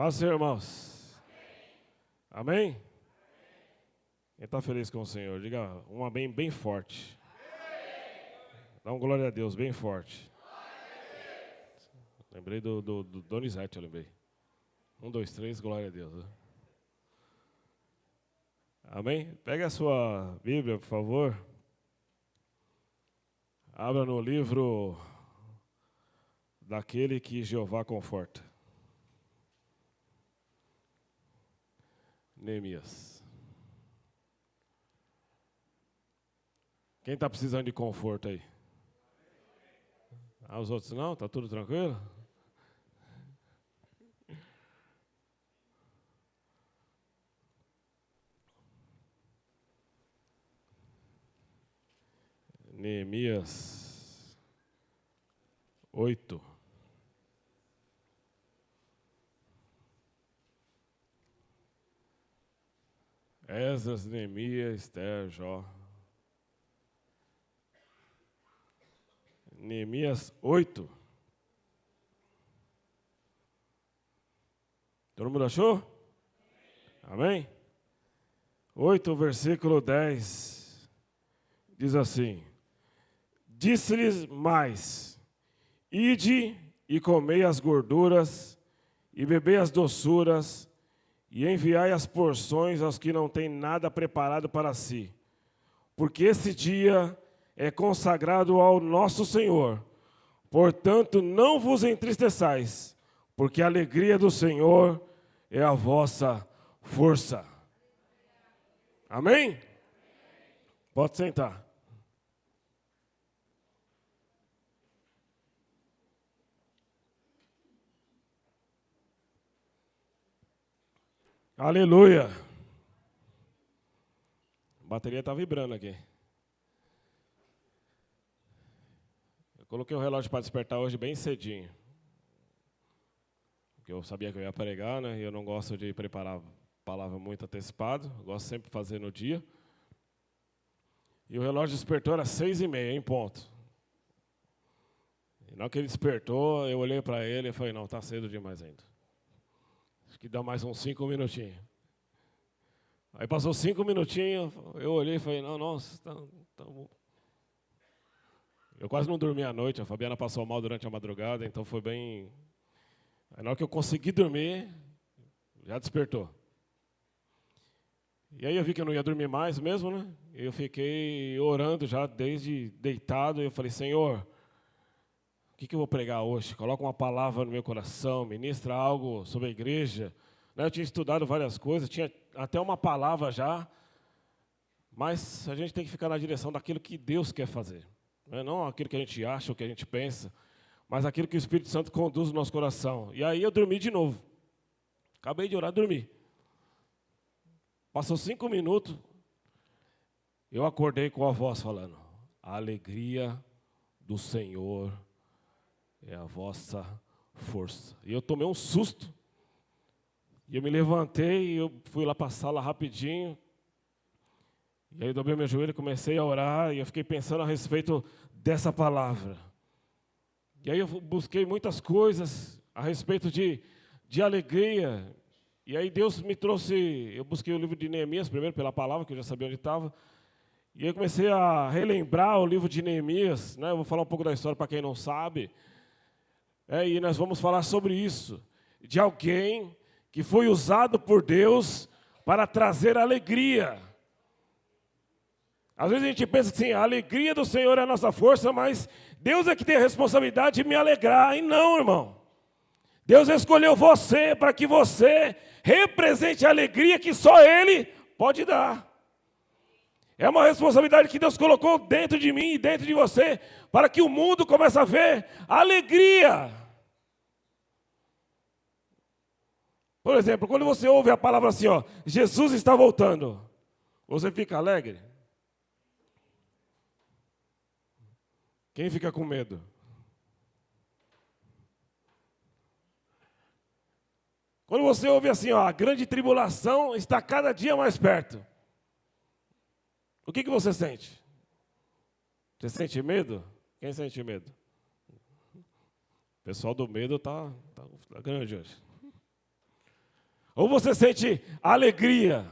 Paz, Senhor, irmãos. Amém? Quem está feliz com o Senhor? Diga um amém bem forte. Dá um glória a Deus bem forte. Lembrei do Donizete, eu lembrei. 1, 2, 3, glória a Deus. Amém? Pega a sua Bíblia, por favor. Abra no livro daquele que Jeová conforta. Neemias. Quem está precisando de conforto aí? Ah, os outros não? Está tudo tranquilo? Neemias 8. Esdras, Neemias, Esther, Jó. Neemias 8. Todo mundo achou? Amém? 8, versículo 10. Diz assim: Disse-lhes mais: Ide e comei as gorduras, e bebei as doçuras, e enviai as porções aos que não têm nada preparado para si. Porque esse dia é consagrado ao nosso Senhor. Portanto, não vos entristeçais, porque a alegria do Senhor é a vossa força. Amém? Pode sentar. Aleluia. A bateria está vibrando aqui. Eu coloquei o relógio para despertar hoje bem cedinho. Porque eu sabia que eu ia pregar, né? E eu não gosto de preparar a palavra muito antecipado. Eu gosto sempre de fazer no dia. E o relógio despertou, era 6h30, em ponto. E na hora que ele despertou, eu olhei para ele e falei, não, está cedo demais ainda. Acho que dá mais uns 5 minutinhos. Aí passou 5 minutinhos, eu olhei e falei, não, nossa, tá bom. Eu quase não dormi à noite, a Fabiana passou mal durante a madrugada, então foi bem... Aí na hora que eu consegui dormir, já despertou. E aí eu vi que eu não ia dormir mais mesmo, né? Eu fiquei orando já desde deitado, e eu falei, Senhor, o que eu vou pregar hoje? Coloca uma palavra no meu coração, ministra algo sobre a igreja. Eu tinha estudado várias coisas, tinha até uma palavra já, mas a gente tem que ficar na direção daquilo que Deus quer fazer. Não aquilo que a gente acha, o que a gente pensa, mas aquilo que o Espírito Santo conduz no nosso coração. E aí eu dormi de novo. Acabei de orar, dormi. Passou 5 minutos, eu acordei com a voz falando, a alegria do Senhor é a vossa força. E eu tomei um susto. E eu me levantei e eu fui lá para a sala rapidinho. E aí dobrei meu joelho, comecei a orar e eu fiquei pensando a respeito dessa palavra. E aí eu busquei muitas coisas a respeito de alegria. E aí Deus me trouxe, eu busquei o livro de Neemias primeiro pela palavra, que eu já sabia onde estava. E aí eu comecei a relembrar o livro de Neemias, né? Eu vou falar um pouco da história para quem não sabe. E nós vamos falar sobre isso, de alguém que foi usado por Deus para trazer alegria. Às vezes a gente pensa que sim, a alegria do Senhor é a nossa força, mas Deus é que tem a responsabilidade de me alegrar. E não, irmão. Deus escolheu você para que você represente a alegria que só Ele pode dar. É uma responsabilidade que Deus colocou dentro de mim e dentro de você, para que o mundo comece a ver a alegria. Por exemplo, quando você ouve a palavra assim, ó, Jesus está voltando, você fica alegre? Quem fica com medo? Quando você ouve assim, ó, a grande tribulação está cada dia mais perto, o que você sente? Você sente medo? Quem sente medo? O pessoal do medo tá grande hoje. Ou você sente alegria?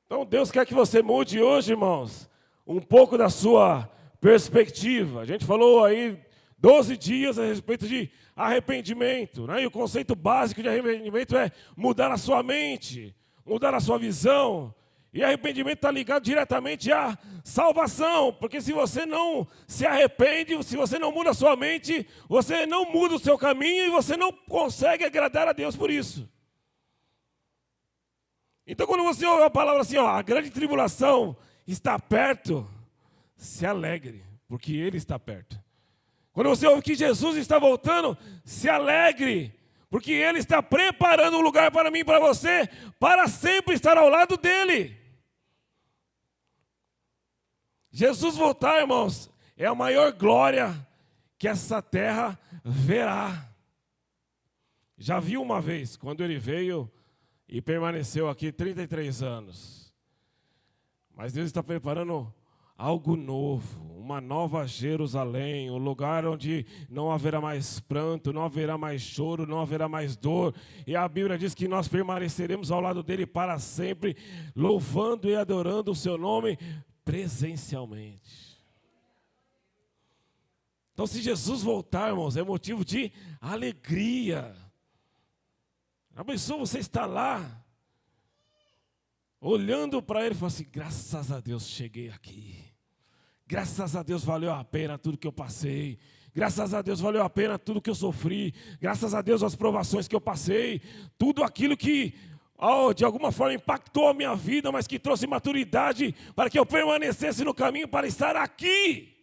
Então Deus quer que você mude hoje, irmãos, um pouco da sua perspectiva. A gente falou aí 12 dias a respeito de arrependimento, né? E o conceito básico de arrependimento é mudar a sua mente, mudar a sua visão. E arrependimento está ligado diretamente à salvação, porque se você não se arrepende, se você não muda a sua mente, você não muda o seu caminho e você não consegue agradar a Deus por isso. Então quando você ouve a palavra assim, ó, a grande tribulação está perto, se alegre, porque Ele está perto. Quando você ouve que Jesus está voltando, se alegre, porque Ele está preparando um lugar para mim e para você, para sempre estar ao lado dEle. Jesus voltar, irmãos, é a maior glória que essa terra verá. Já viu uma vez, quando Ele veio e permaneceu aqui 33 anos. Mas Deus está preparando algo novo, uma nova Jerusalém, um lugar onde não haverá mais pranto, não haverá mais choro, não haverá mais dor. E a Bíblia diz que nós permaneceremos ao lado dele para sempre, louvando e adorando o seu nome presencialmente. Então, se Jesus voltar, irmãos, é motivo de alegria. A pessoa, você está lá, olhando para ele e fala assim, graças a Deus cheguei aqui. Graças a Deus valeu a pena tudo que eu passei. Graças a Deus valeu a pena tudo que eu sofri. Graças a Deus as provações que eu passei. Tudo aquilo que, de alguma forma, impactou a minha vida, mas que trouxe maturidade para que eu permanecesse no caminho para estar aqui.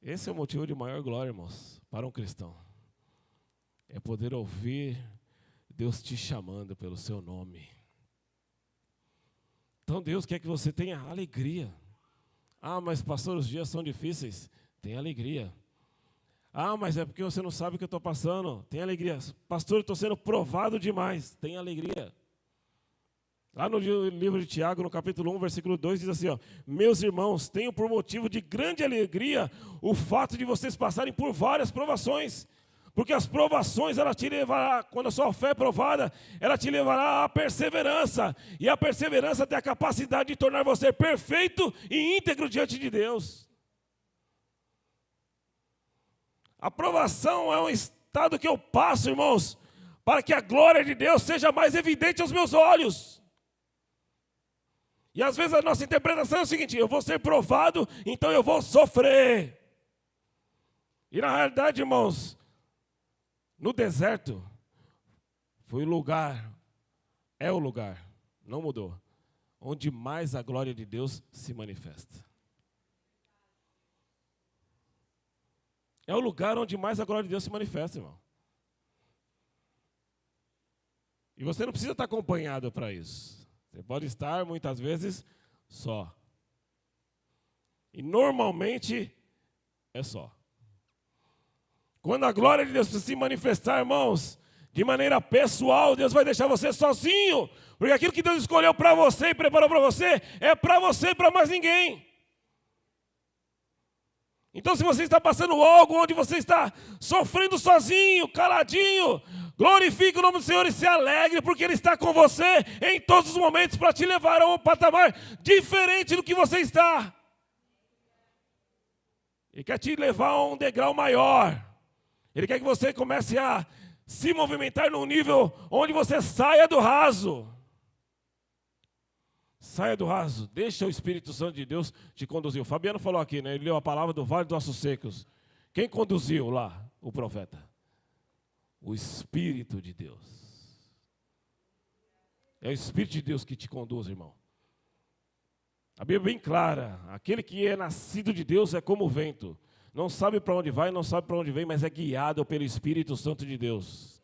Esse é o motivo de maior glória, irmãos, para um cristão. É poder ouvir Deus te chamando pelo seu nome. Então Deus quer que você tenha alegria. Ah, mas pastor, os dias são difíceis. Tem alegria. Ah, mas é porque você não sabe o que eu estou passando. Tem alegria. Pastor, eu estou sendo provado demais. Tem alegria. Lá no livro de Tiago, no capítulo 1, versículo 2, diz assim, ó, meus irmãos, tenho por motivo de grande alegria o fato de vocês passarem por várias provações. Porque as provações, ela te levará, quando a sua fé é provada, ela te levará à perseverança. E a perseverança tem a capacidade de tornar você perfeito e íntegro diante de Deus. A provação é um estado que eu passo, irmãos, para que a glória de Deus seja mais evidente aos meus olhos. E às vezes a nossa interpretação é o seguinte, eu vou ser provado, então eu vou sofrer. E na realidade, irmãos, no deserto, foi o lugar, é o lugar, não mudou, onde mais a glória de Deus se manifesta. É o lugar onde mais a glória de Deus se manifesta, irmão. E você não precisa estar acompanhado para isso. Você pode estar, muitas vezes, só. E normalmente, é só. Quando a glória de Deus se manifestar, irmãos, de maneira pessoal, Deus vai deixar você sozinho. Porque aquilo que Deus escolheu para você e preparou para você, é para você e para mais ninguém. Então, se você está passando algo onde você está sofrendo sozinho, caladinho, glorifique o nome do Senhor e se alegre, porque Ele está com você em todos os momentos para te levar a um patamar diferente do que você está. Ele quer te levar a um degrau maior. Ele quer que você comece a se movimentar num nível onde você saia do raso. Saia do raso, deixa o Espírito Santo de Deus te conduzir. O Fabiano falou aqui, né? Ele leu a palavra do Vale dos Ossos Secos. Quem conduziu lá o profeta? O Espírito de Deus. É o Espírito de Deus que te conduz, irmão. A Bíblia é bem clara. Aquele que é nascido de Deus é como o vento. Não sabe para onde vai, não sabe para onde vem, mas é guiado pelo Espírito Santo de Deus.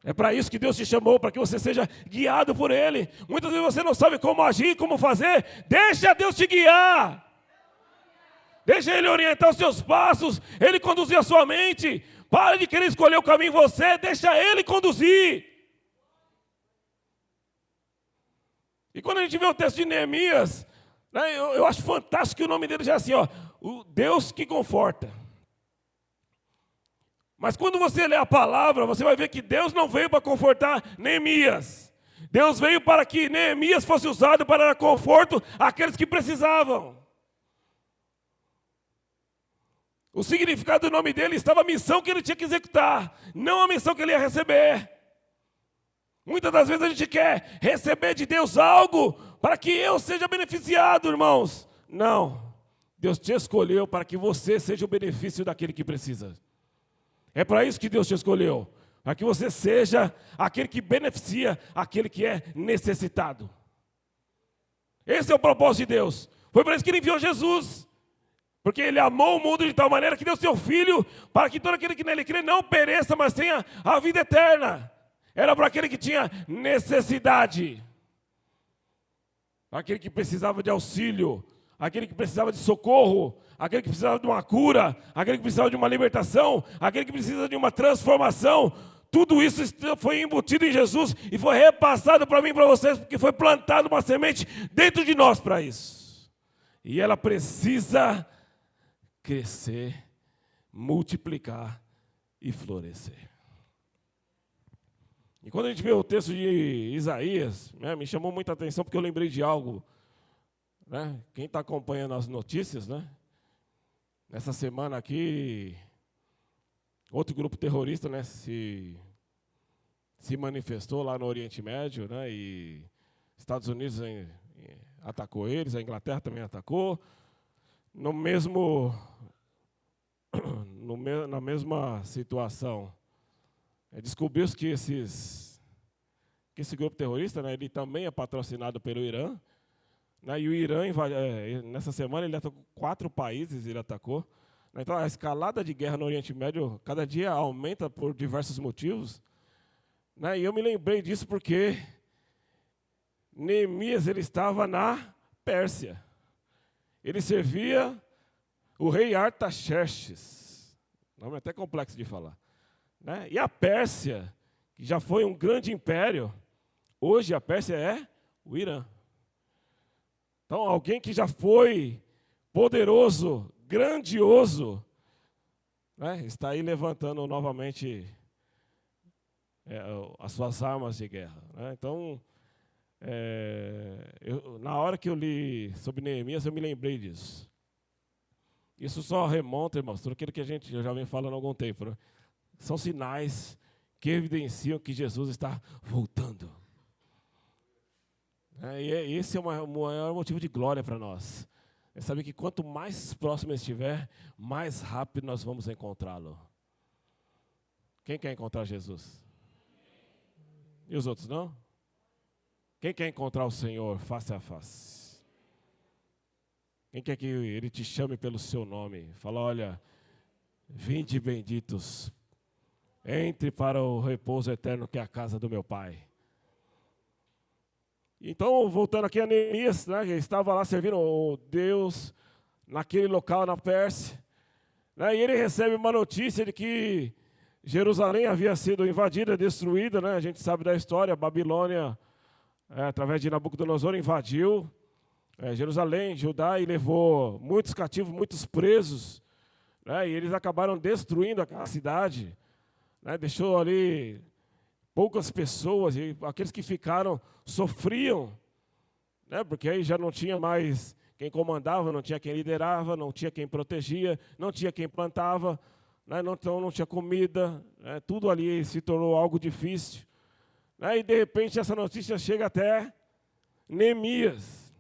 É para isso que Deus te chamou, para que você seja guiado por Ele. Muitas vezes você não sabe como agir, como fazer. Deixa Deus te guiar. Deixa Ele orientar os seus passos, Ele conduzir a sua mente. Pare de querer escolher o caminho em você, deixa Ele conduzir. E quando a gente vê o texto de Neemias, né, eu acho fantástico que o nome dele já é assim, ó, o Deus que conforta. Mas quando você lê a palavra, você vai ver que Deus não veio para confortar Neemias. Deus veio para que Neemias fosse usado para dar conforto àqueles que precisavam. O significado do nome dele estava a missão que ele tinha que executar, não a missão que ele ia receber. Muitas das vezes a gente quer receber de Deus algo para que eu seja beneficiado, irmãos. Não, Deus te escolheu para que você seja o benefício daquele que precisa. É para isso que Deus te escolheu, para que você seja aquele que beneficia aquele que é necessitado. Esse é o propósito de Deus. Foi para isso que Ele enviou Jesus. Porque Ele amou o mundo de tal maneira que deu seu Filho, para que todo aquele que nele crê não pereça, mas tenha a vida eterna. Era para aquele que tinha necessidade, aquele que precisava de auxílio, aquele que precisava de socorro, aquele que precisava de uma cura, aquele que precisava de uma libertação, aquele que precisa de uma transformação. Tudo isso foi embutido em Jesus e foi repassado para mim e para vocês, porque foi plantada uma semente dentro de nós para isso. E ela precisa crescer, multiplicar e florescer. E quando a gente vê o texto de Isaías, me chamou muita atenção porque eu lembrei de algo. Quem está acompanhando as notícias, nessa semana aqui, outro grupo terrorista se manifestou lá no Oriente Médio, e Estados Unidos atacou eles, a Inglaterra também atacou. Na mesma situação, descobriu-se que esse grupo terrorista, ele também é patrocinado pelo Irã. E o Irã, nessa semana, ele atacou 4 países, ele atacou. Então, a escalada de guerra no Oriente Médio, cada dia aumenta por diversos motivos. E eu me lembrei disso porque Neemias, ele estava na Pérsia. Ele servia o rei Artaxerxes. Nome até complexo de falar. E a Pérsia, que já foi um grande império, hoje a Pérsia é o Irã. Então, alguém que já foi poderoso, grandioso, está aí levantando novamente as suas armas de guerra. Então, na hora que eu li sobre Neemias, eu me lembrei disso. Isso só remonta, irmãos, tudo aquilo que eu já vem falando há algum tempo. São sinais que evidenciam que Jesus está voltando. E esse é o maior motivo de glória para nós. É saber que quanto mais próximo ele estiver, mais rápido nós vamos encontrá-lo. Quem quer encontrar Jesus? E os outros não? Quem quer encontrar o Senhor face a face? Quem quer que Ele te chame pelo seu nome? Fala, olha, vinde benditos, entre para o repouso eterno que é a casa do meu Pai. Então, voltando aqui a Neemias, que estava lá servindo o Deus naquele local na Pérsia, e ele recebe uma notícia de que Jerusalém havia sido invadida, destruída, a gente sabe da história, a Babilônia, através de Nabucodonosor, invadiu Jerusalém, Judá, e levou muitos cativos, muitos presos, e eles acabaram destruindo aquela cidade, deixou ali poucas pessoas, e aqueles que ficaram sofriam, porque aí já não tinha mais quem comandava, não tinha quem liderava, não tinha quem protegia, não tinha quem plantava, então não tinha comida, tudo ali se tornou algo difícil. E de repente essa notícia chega até Neemias.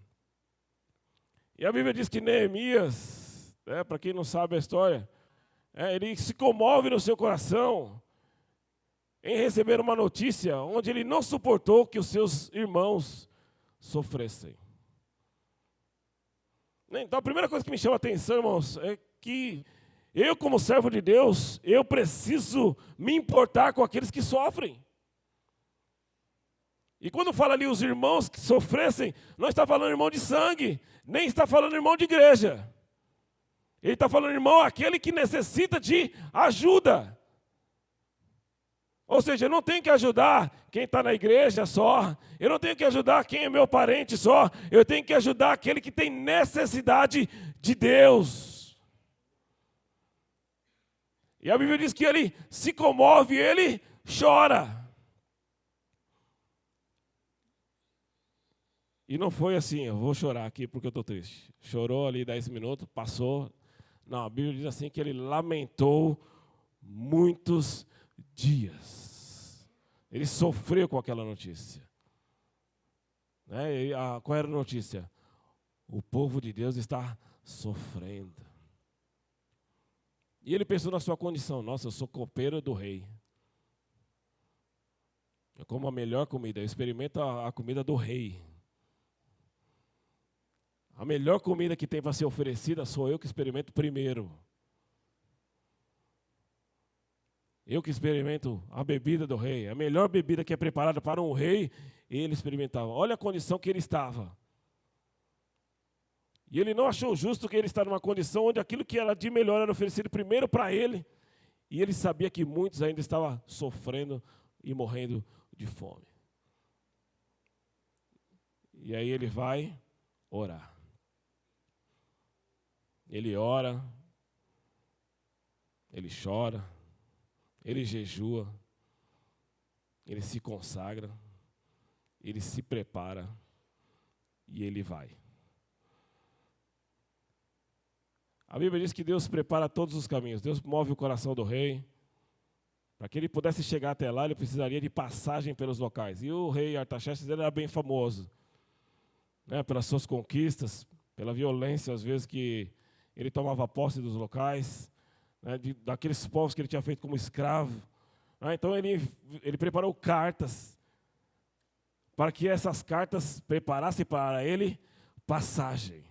E a Bíblia diz que Neemias, para quem não sabe a história, ele se comove no seu coração em receber uma notícia onde ele não suportou que os seus irmãos sofressem. Então, a primeira coisa que me chama a atenção, irmãos, é que eu, como servo de Deus, eu preciso me importar com aqueles que sofrem. E quando fala ali os irmãos que sofressem, não está falando irmão de sangue, nem está falando irmão de igreja. Ele está falando irmão aquele que necessita de ajuda. Ou seja, eu não tenho que ajudar quem está na igreja só, eu não tenho que ajudar quem é meu parente só, eu tenho que ajudar aquele que tem necessidade de Deus. E a Bíblia diz que ele se comove, ele chora. E não foi assim, eu vou chorar aqui porque eu estou triste. Chorou ali 10 minutos, passou. Não, a Bíblia diz assim que ele lamentou muitos dias. Ele sofreu com aquela notícia. Né? Qual era a notícia? O povo de Deus está sofrendo. E ele pensou na sua condição. Nossa, eu sou copeiro do rei. Eu como a melhor comida, eu experimento a comida do rei. A melhor comida que tem para ser oferecida sou eu que experimento primeiro. Eu que experimento a bebida do rei. A melhor bebida que é preparada para um rei, ele experimentava. Olha a condição que ele estava. E ele não achou justo que ele estava numa condição onde aquilo que era de melhor era oferecido primeiro para ele. E ele sabia que muitos ainda estavam sofrendo e morrendo de fome. E aí ele vai orar. Ele ora, ele chora, ele jejua, ele se consagra, ele se prepara e ele vai. A Bíblia diz que Deus prepara todos os caminhos. Deus move o coração do rei. Para que ele pudesse chegar até lá, ele precisaria de passagem pelos locais. E o rei Artaxerxes era bem famoso, né, pelas suas conquistas, pela violência, às vezes, que ele tomava posse dos locais, né, daqueles povos que ele tinha feito como escravo. Então ele preparou cartas, para que essas cartas preparassem para ele passagem.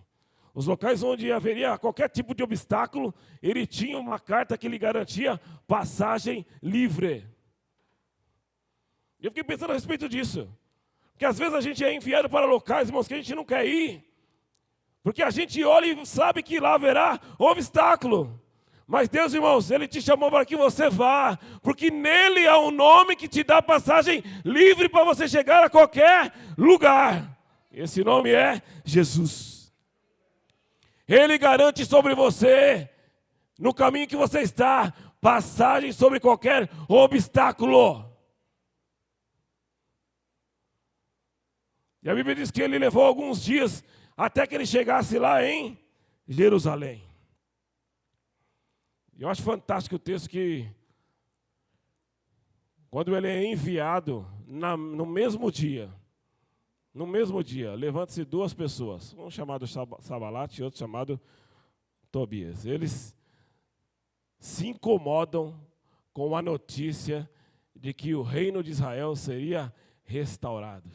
Os locais onde haveria qualquer tipo de obstáculo, ele tinha uma carta que lhe garantia passagem livre. Eu fiquei pensando a respeito disso. Porque às vezes a gente é enviado para locais, irmãos, que a gente não quer ir. Porque a gente olha e sabe que lá haverá obstáculo. Mas Deus, irmãos, Ele te chamou para que você vá. Porque nele há um nome que te dá passagem livre para você chegar a qualquer lugar. Esse nome é Jesus. Ele garante sobre você, no caminho que você está, passagem sobre qualquer obstáculo. E a Bíblia diz que ele levou alguns dias até que ele chegasse lá em Jerusalém. Eu acho fantástico o texto que, quando ele é enviado, no mesmo dia, levanta-se duas pessoas, um chamado Sanbalat e outro chamado Tobias. Eles se incomodam com a notícia de que o reino de Israel seria restaurado.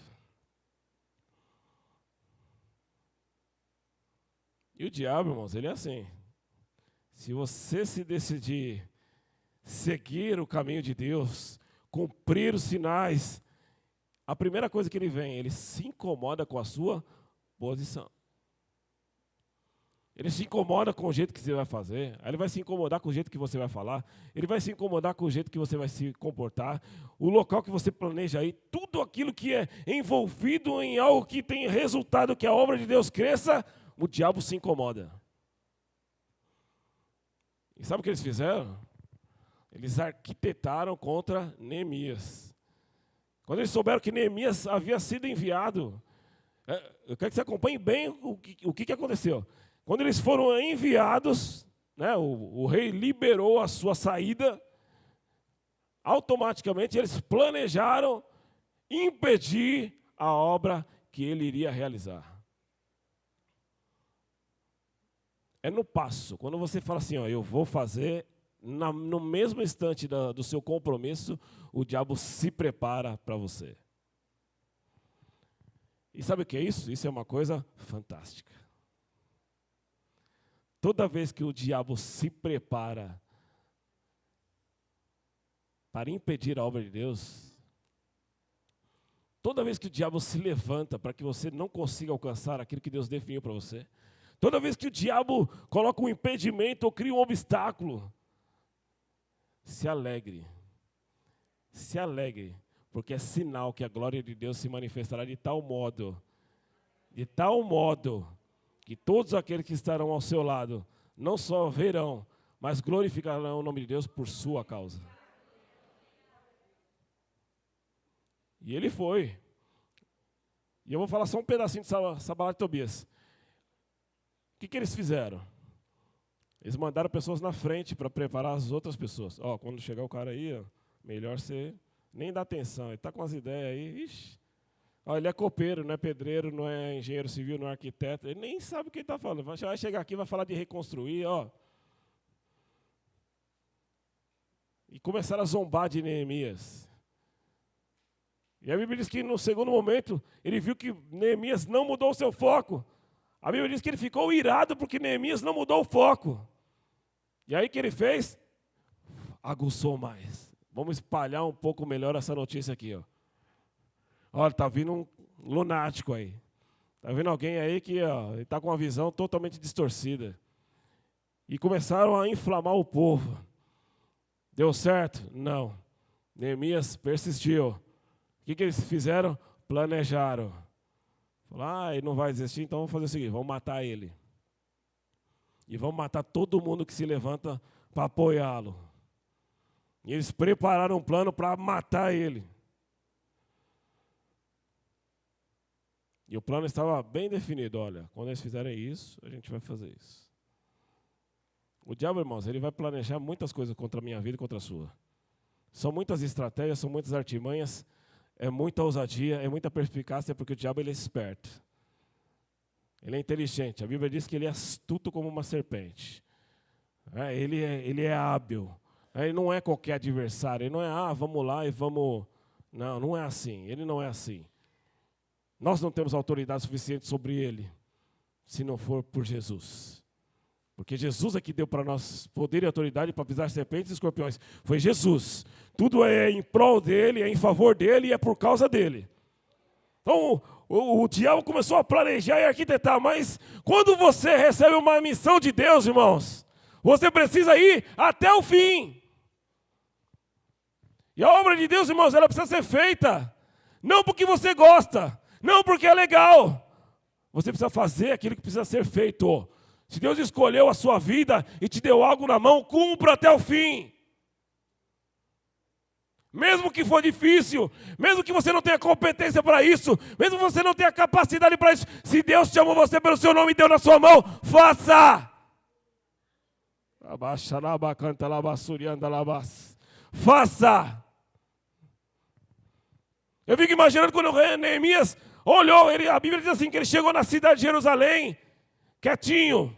E o diabo, irmãos, ele é assim. Se você se decidir seguir o caminho de Deus, cumprir os sinais, a primeira coisa que ele se incomoda com a sua posição. Ele se incomoda com o jeito que você vai fazer, aí ele vai se incomodar com o jeito que você vai falar, ele vai se incomodar com o jeito que você vai se comportar, o local que você planeja aí, tudo aquilo que é envolvido em algo que tem resultado que a obra de Deus cresça, o diabo se incomoda. E sabe o que eles fizeram? Eles arquitetaram contra Neemias. Quando eles souberam que Neemias havia sido enviado, eu quero que você acompanhe bem o que aconteceu. Quando eles foram enviados, né, o rei liberou a sua saída, automaticamente eles planejaram impedir a obra que ele iria realizar. É no passo, quando você fala assim, ó, eu vou fazer, no mesmo instante do seu compromisso, o diabo se prepara para você. E sabe o que é isso? Isso é uma coisa fantástica. Toda vez que o diabo se prepara para impedir a obra de Deus, toda vez que o diabo se levanta para que você não consiga alcançar aquilo que Deus definiu para você, toda vez que o diabo coloca um impedimento ou cria um obstáculo, se alegre, porque é sinal que a glória de Deus se manifestará de tal modo, que todos aqueles que estarão ao seu lado, não só verão, mas glorificarão o nome de Deus por sua causa. E ele foi. E eu vou falar só um pedacinho de Sanbalat e Tobias. O que eles fizeram? Eles mandaram pessoas na frente para preparar as outras pessoas. Ó, quando chegar o cara aí, ó, melhor você nem dar atenção. Ele está com as ideias aí. Ixi. Ó, ele é copeiro, não é pedreiro, não é engenheiro civil, não é arquiteto. Ele nem sabe o que ele está falando. Vai chegar aqui e vai falar de reconstruir. Ó. E começaram a zombar de Neemias. E a Bíblia diz que no segundo momento, ele viu que Neemias não mudou o seu foco. A Bíblia diz que ele ficou irado porque Neemias não mudou o foco. E aí o que ele fez? Aguçou mais. Vamos espalhar um pouco melhor essa notícia aqui. Ó. Olha, está vindo um lunático aí. Está vindo alguém aí que está com uma visão totalmente distorcida. E começaram a inflamar o povo. Deu certo? Não. Neemias persistiu. O que eles fizeram? Planejaram. Falaram, ele não vai desistir, então vamos fazer o seguinte, vamos matar ele. E vamos matar todo mundo que se levanta para apoiá-lo. E eles prepararam um plano para matar ele. E o plano estava bem definido, olha, quando eles fizerem isso, a gente vai fazer isso. O diabo, irmãos, ele vai planejar muitas coisas contra a minha vida e contra a sua. São muitas estratégias, são muitas artimanhas, é muita ousadia, é muita perspicácia, porque o diabo ele é esperto. Ele é inteligente. A Bíblia diz que ele é astuto como uma serpente. Ele é hábil. Ele não é qualquer adversário. Ele não é, vamos lá e vamos... Não, não é assim. Ele não é assim. Nós não temos autoridade suficiente sobre ele, se não for por Jesus. Porque Jesus é que deu para nós poder e autoridade para pisar serpentes e escorpiões. Foi Jesus. Tudo é em prol dele, é em favor dele e é por causa dele. Então, o diabo começou a planejar e arquitetar, mas quando você recebe uma missão de Deus, irmãos, você precisa ir até o fim. E a obra de Deus, irmãos, ela precisa ser feita, não porque você gosta, não porque é legal. Você precisa fazer aquilo que precisa ser feito. Se Deus escolheu a sua vida e te deu algo na mão, cumpra até o fim. Mesmo que for difícil, mesmo que você não tenha competência para isso, mesmo que você não tenha capacidade para isso, se Deus chamou você pelo seu nome e deu na sua mão, faça! Faça! Eu fico imaginando quando Neemias olhou, a Bíblia diz assim, que ele chegou na cidade de Jerusalém, quietinho.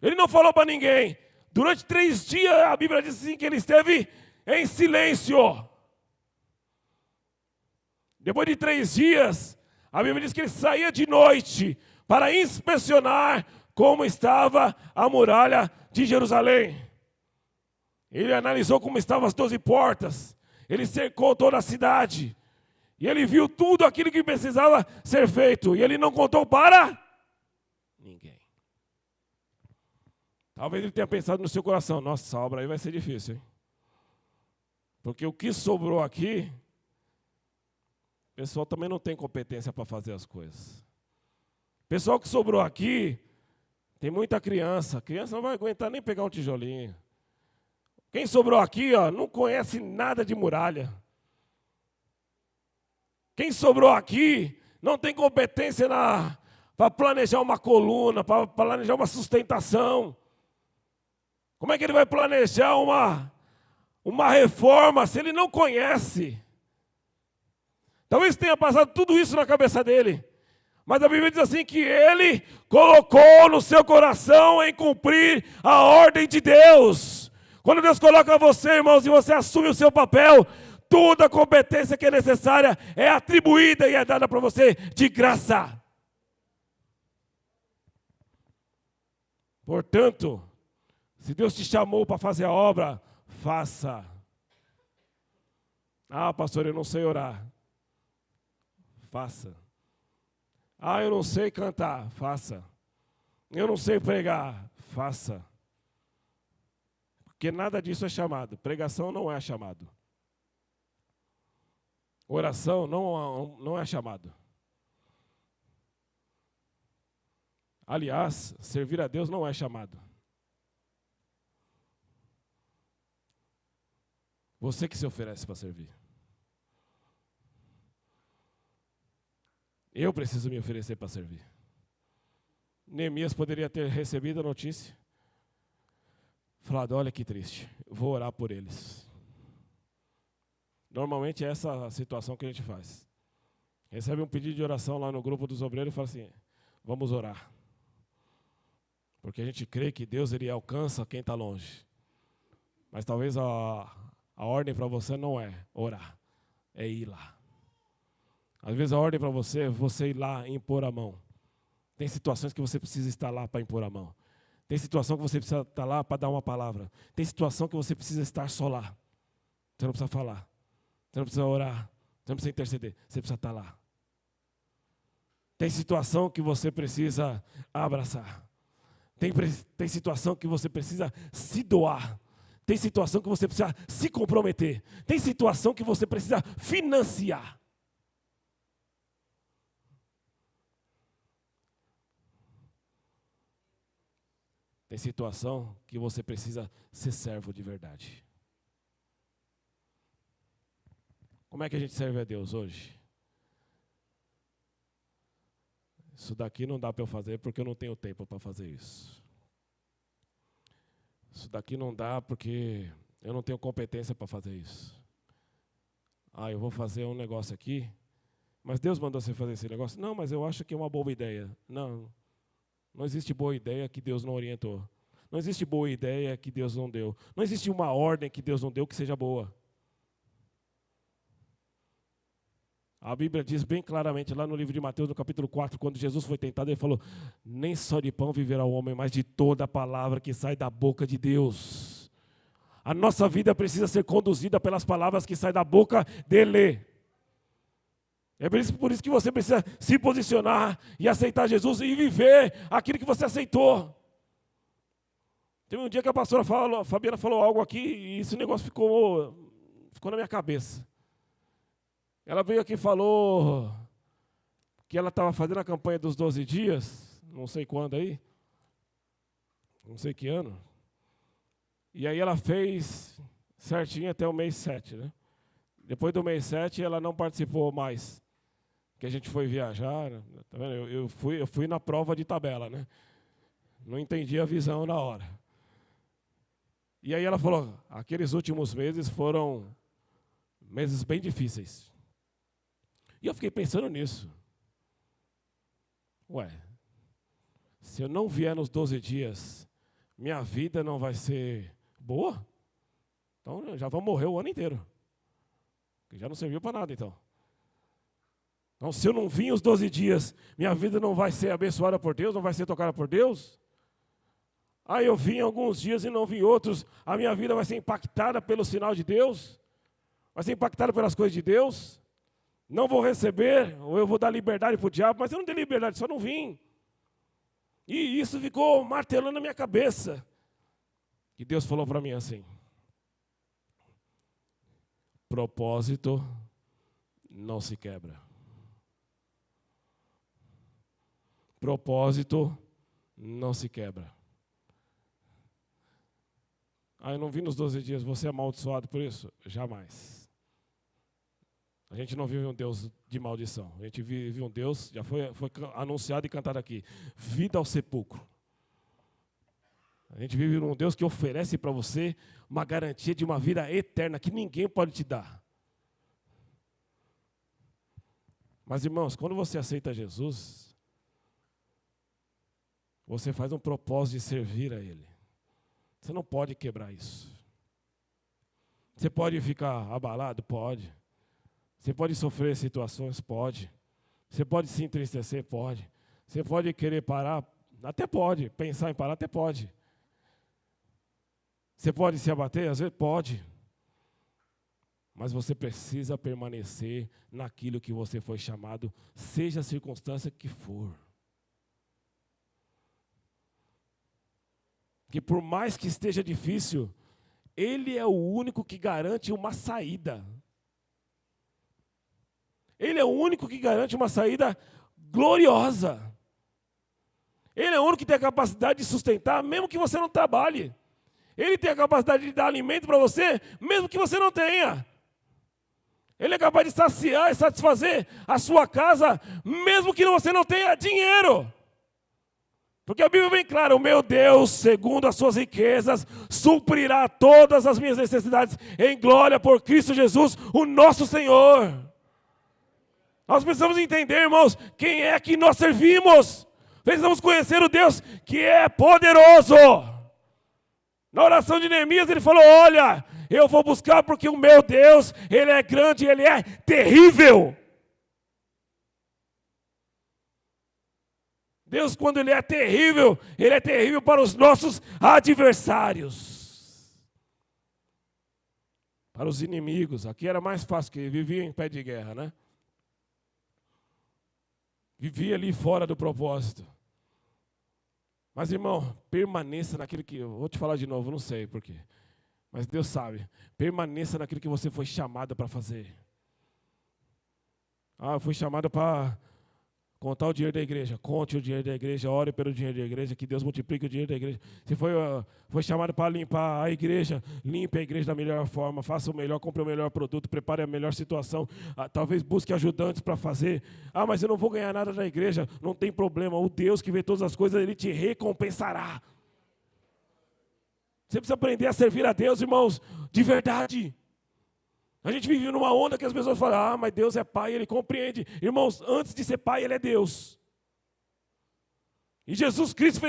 Ele não falou para ninguém. Durante 3 dias, a Bíblia diz assim, que ele esteve em silêncio. Depois de 3 dias, a Bíblia diz que ele saía de noite para inspecionar como estava a muralha de Jerusalém. Ele analisou como estavam as 12 portas. Ele cercou toda a cidade. E ele viu tudo aquilo que precisava ser feito. E ele não contou para ninguém. Talvez ele tenha pensado no seu coração, nossa, essa obra aí vai ser difícil, hein? Porque o que sobrou aqui, o pessoal também não tem competência para fazer as coisas. O pessoal que sobrou aqui, tem muita criança. A criança não vai aguentar nem pegar um tijolinho. Quem sobrou aqui, não conhece nada de muralha. Quem sobrou aqui, não tem competência para planejar uma coluna, para planejar uma sustentação. Como é que ele vai planejar uma reforma se ele não conhece? Talvez tenha passado tudo isso na cabeça dele. Mas a Bíblia diz assim que ele colocou no seu coração em cumprir a ordem de Deus. Quando Deus coloca você, irmãos, e você assume o seu papel, toda a competência que é necessária é atribuída e é dada para você de graça. Portanto, se Deus te chamou para fazer a obra, faça. Ah, pastor, eu não sei orar. Faça. Ah, eu não sei cantar. Faça. Eu não sei pregar. Faça. Porque nada disso é chamado. Pregação não é chamado. Oração não é chamado. Aliás, servir a Deus não é chamado. Você que se oferece para servir. Eu preciso me oferecer para servir. Neemias poderia ter recebido a notícia, falado, olha que triste, vou orar por eles. Normalmente é essa a situação que a gente faz. Recebe um pedido de oração lá no grupo dos obreiros e fala assim, vamos orar. Porque a gente crê que Deus ele alcança quem está longe. Mas talvez a ordem para você não é orar, é ir lá. Às vezes a ordem para você é você ir lá e impor a mão. Tem situações que você precisa estar lá para impor a mão. Tem situação que você precisa estar lá para dar uma palavra. Tem situação que você precisa estar só lá. Você não precisa falar. Você não precisa orar. Você não precisa interceder. Você precisa estar lá. Tem situação que você precisa abraçar. Tem situação que você precisa se doar. Tem situação que você precisa se comprometer. Tem situação que você precisa financiar. Tem situação que você precisa ser servo de verdade. Como é que a gente serve a Deus hoje? Isso daqui não dá para eu fazer porque eu não tenho tempo para fazer isso. Isso daqui não dá porque eu não tenho competência para fazer isso. Eu vou fazer um negócio aqui, mas Deus mandou você fazer esse negócio? Não, mas eu acho que é uma boa ideia. Não existe boa ideia que Deus não orientou. Não existe boa ideia que Deus não deu. Não existe uma ordem que Deus não deu que seja boa. A Bíblia diz bem claramente lá no livro de Mateus, no capítulo 4, quando Jesus foi tentado, ele falou, nem só de pão viverá o homem, mas de toda a palavra que sai da boca de Deus. A nossa vida precisa ser conduzida pelas palavras que saem da boca dele. É por isso que você precisa se posicionar e aceitar Jesus e viver aquilo que você aceitou. Teve um dia que a pastora Fabiana falou algo aqui e esse negócio ficou na minha cabeça. Ela veio aqui e falou que ela estava fazendo a campanha dos 12 dias, não sei quando aí, não sei que ano. E aí ela fez certinho até o mês 7, né? Depois do mês 7 ela não participou mais. Que a gente foi viajar, né? Tá vendo? Eu fui na prova de tabela, né? Não entendi a visão na hora. E aí ela falou, aqueles últimos meses foram meses bem difíceis. E eu fiquei pensando nisso. Se eu não vier nos 12 dias, minha vida não vai ser boa? Então já vou morrer o ano inteiro. Que já não serviu para nada, então. Então, se eu não vim os 12 dias, minha vida não vai ser abençoada por Deus, não vai ser tocada por Deus? Eu vim alguns dias e não vim outros, a minha vida vai ser impactada pelo sinal de Deus? Vai ser impactada pelas coisas de Deus? Não vou receber, ou eu vou dar liberdade para o diabo, mas eu não dei liberdade, só não vim. E isso ficou martelando na minha cabeça. E Deus falou para mim assim, propósito não se quebra. Propósito não se quebra. Eu não vi nos 12 dias, você é amaldiçoado por isso? Jamais. A gente não vive um Deus de maldição. A gente vive um Deus, já foi anunciado e cantado aqui, vida ao sepulcro. A gente vive um Deus que oferece para você uma garantia de uma vida eterna que ninguém pode te dar. Mas, irmãos, quando você aceita Jesus, você faz um propósito de servir a Ele. Você não pode quebrar isso. Você pode ficar abalado? Pode. Você pode sofrer situações? Pode. Você pode se entristecer? Pode. Você pode querer parar? Até pode. Pensar em parar? Até pode. Você pode se abater? Às vezes pode. Mas você precisa permanecer naquilo que você foi chamado, seja a circunstância que for. Que por mais que esteja difícil, Ele é o único que garante uma saída. Ele é o único que garante uma saída gloriosa. Ele é o único que tem a capacidade de sustentar, mesmo que você não trabalhe. Ele tem a capacidade de dar alimento para você, mesmo que você não tenha. Ele é capaz de saciar e satisfazer a sua casa, mesmo que você não tenha dinheiro. Porque a Bíblia é bem clara, o meu Deus, segundo as suas riquezas, suprirá todas as minhas necessidades em glória por Cristo Jesus, o nosso Senhor. Nós precisamos entender, irmãos, quem é que nós servimos. Precisamos conhecer o Deus que é poderoso. Na oração de Neemias ele falou, olha, eu vou buscar porque o meu Deus, ele é grande, ele é terrível. Deus, quando ele é terrível para os nossos adversários. Para os inimigos. Aqui era mais fácil, porque vivia em pé de guerra, né? Vivia ali fora do propósito. Mas, irmão, permaneça naquilo que... Eu vou te falar de novo, não sei por quê. Mas Deus sabe. Permaneça naquilo que você foi chamado para fazer. Ah, eu fui chamado para contar o dinheiro da igreja. Conte o dinheiro da igreja, ore pelo dinheiro da igreja, que Deus multiplique o dinheiro da igreja. Se foi chamado para limpar a igreja, limpe a igreja da melhor forma, faça o melhor, compre o melhor produto, prepare a melhor situação. Talvez busque ajudantes para fazer. Ah, mas eu não vou ganhar nada da igreja. Não tem problema, o Deus que vê todas as coisas, Ele te recompensará. Você precisa aprender a servir a Deus, irmãos, de verdade. A gente vive numa onda que as pessoas falam, ah, mas Deus é pai, Ele compreende. Irmãos, antes de ser pai, Ele é Deus. E Jesus Cristo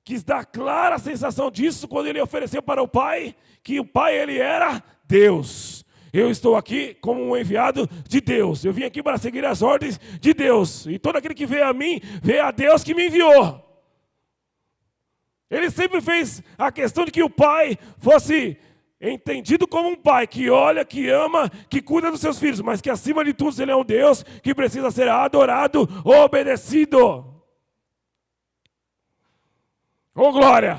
quis dar clara sensação disso quando Ele ofereceu para o Pai, que o Pai, Ele era Deus. Eu estou aqui como um enviado de Deus. Eu vim aqui para seguir as ordens de Deus. E todo aquele que vê a mim, vê a Deus que me enviou. Ele sempre fez a questão de que o Pai fosse entendido como um pai que olha, que ama, que cuida dos seus filhos, mas que acima de tudo Ele é um Deus que precisa ser adorado, obedecido. Oh, glória!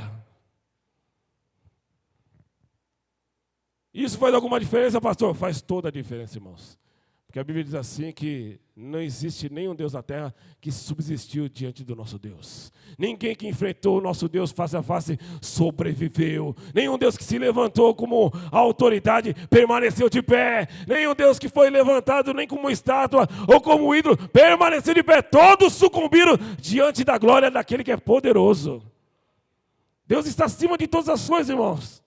Isso faz alguma diferença, pastor? Faz toda a diferença, irmãos. Porque a Bíblia diz assim que não existe nenhum Deus na terra que subsistiu diante do nosso Deus. Ninguém que enfrentou o nosso Deus face a face sobreviveu. Nenhum Deus que se levantou como autoridade permaneceu de pé. Nenhum Deus que foi levantado nem como estátua ou como ídolo permaneceu de pé. Todos sucumbiram diante da glória daquele que é poderoso. Deus está acima de todas as coisas, irmãos.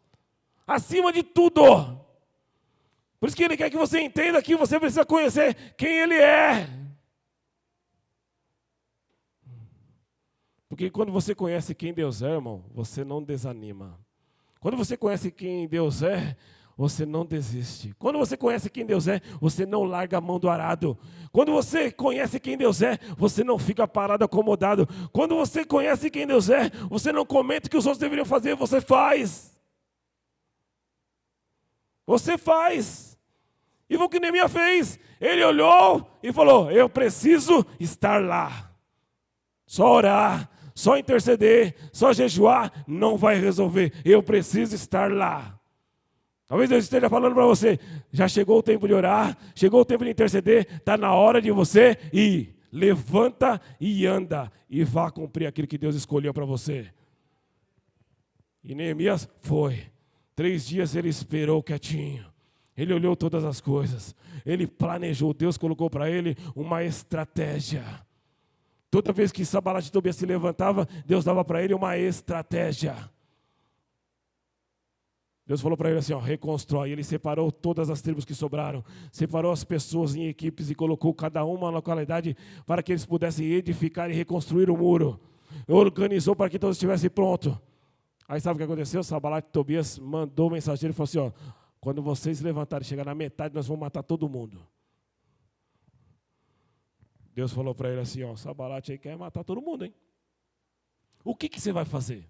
Acima de tudo. Por isso que Ele quer que você entenda que você precisa conhecer quem Ele é. Porque quando você conhece quem Deus é, irmão, você não desanima. Quando você conhece quem Deus é, você não desiste. Quando você conhece quem Deus é, você não larga a mão do arado. Quando você conhece quem Deus é, você não fica parado, acomodado. Quando você conhece quem Deus é, você não comenta o que os outros deveriam fazer, você faz. Você faz. E foi o que Neemias fez. Ele olhou e falou, eu preciso estar lá. Só orar, só interceder, só jejuar, não vai resolver. Eu preciso estar lá. Talvez Deus esteja falando para você, já chegou o tempo de orar, chegou o tempo de interceder, está na hora de você ir. Levanta e anda e vá cumprir aquilo que Deus escolheu para você. E Neemias foi. 3 dias ele esperou quietinho. Ele olhou todas as coisas. Ele planejou. Deus colocou para ele uma estratégia. Toda vez que Sanbalat e Tobias se levantava, Deus dava para ele uma estratégia. Deus falou para ele assim, ó, reconstrói. Ele separou todas as tribos que sobraram. Separou as pessoas em equipes e colocou cada uma na localidade para que eles pudessem edificar e reconstruir o muro. Organizou para que todos estivessem prontos. Aí sabe o que aconteceu? Sanbalat e Tobias mandou um mensageiro e falou assim, ó, quando vocês levantarem e chegar na metade, nós vamos matar todo mundo. Deus falou para ele assim, ó, Sanbalat aí quer matar todo mundo, hein? O que você vai fazer?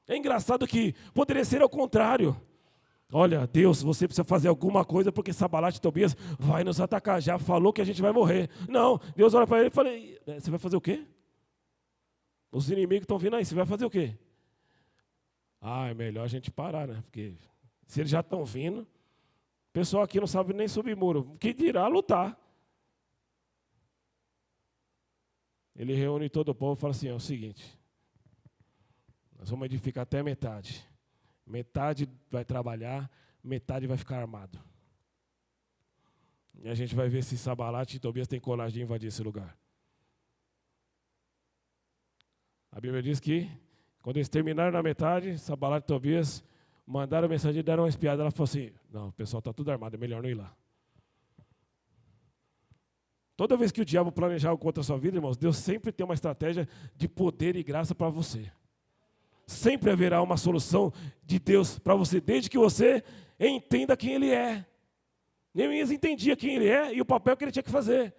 É engraçado que poderia ser ao contrário. Olha, Deus, você precisa fazer alguma coisa porque Sanbalat e Tobias vai nos atacar. Já falou que a gente vai morrer. Não, Deus olha para ele e fala, você vai fazer o quê? Os inimigos estão vindo aí, você vai fazer o quê? Ah, é melhor a gente parar, né? Porque se eles já estão vindo, o pessoal aqui não sabe nem subir muro. O que dirá lutar? Ele reúne todo o povo e fala assim, é o seguinte, Nós vamos edificar até metade. Metade vai trabalhar, metade vai ficar armado. E a gente vai ver se Sanbalate e Tobias têm coragem de invadir esse lugar. A Bíblia diz que, quando eles terminaram na metade, Sanbalate e Tobias mandaram a mensagem e deram uma espiada. Ela falou assim, não, o pessoal está tudo armado, é melhor não ir lá. Toda vez que o diabo planejar algo contra a sua vida, irmãos, Deus sempre tem uma estratégia de poder e graça para você. Sempre haverá uma solução de Deus para você, desde que você entenda quem Ele é. Neemias entendia quem ele é e o papel que ele tinha que fazer.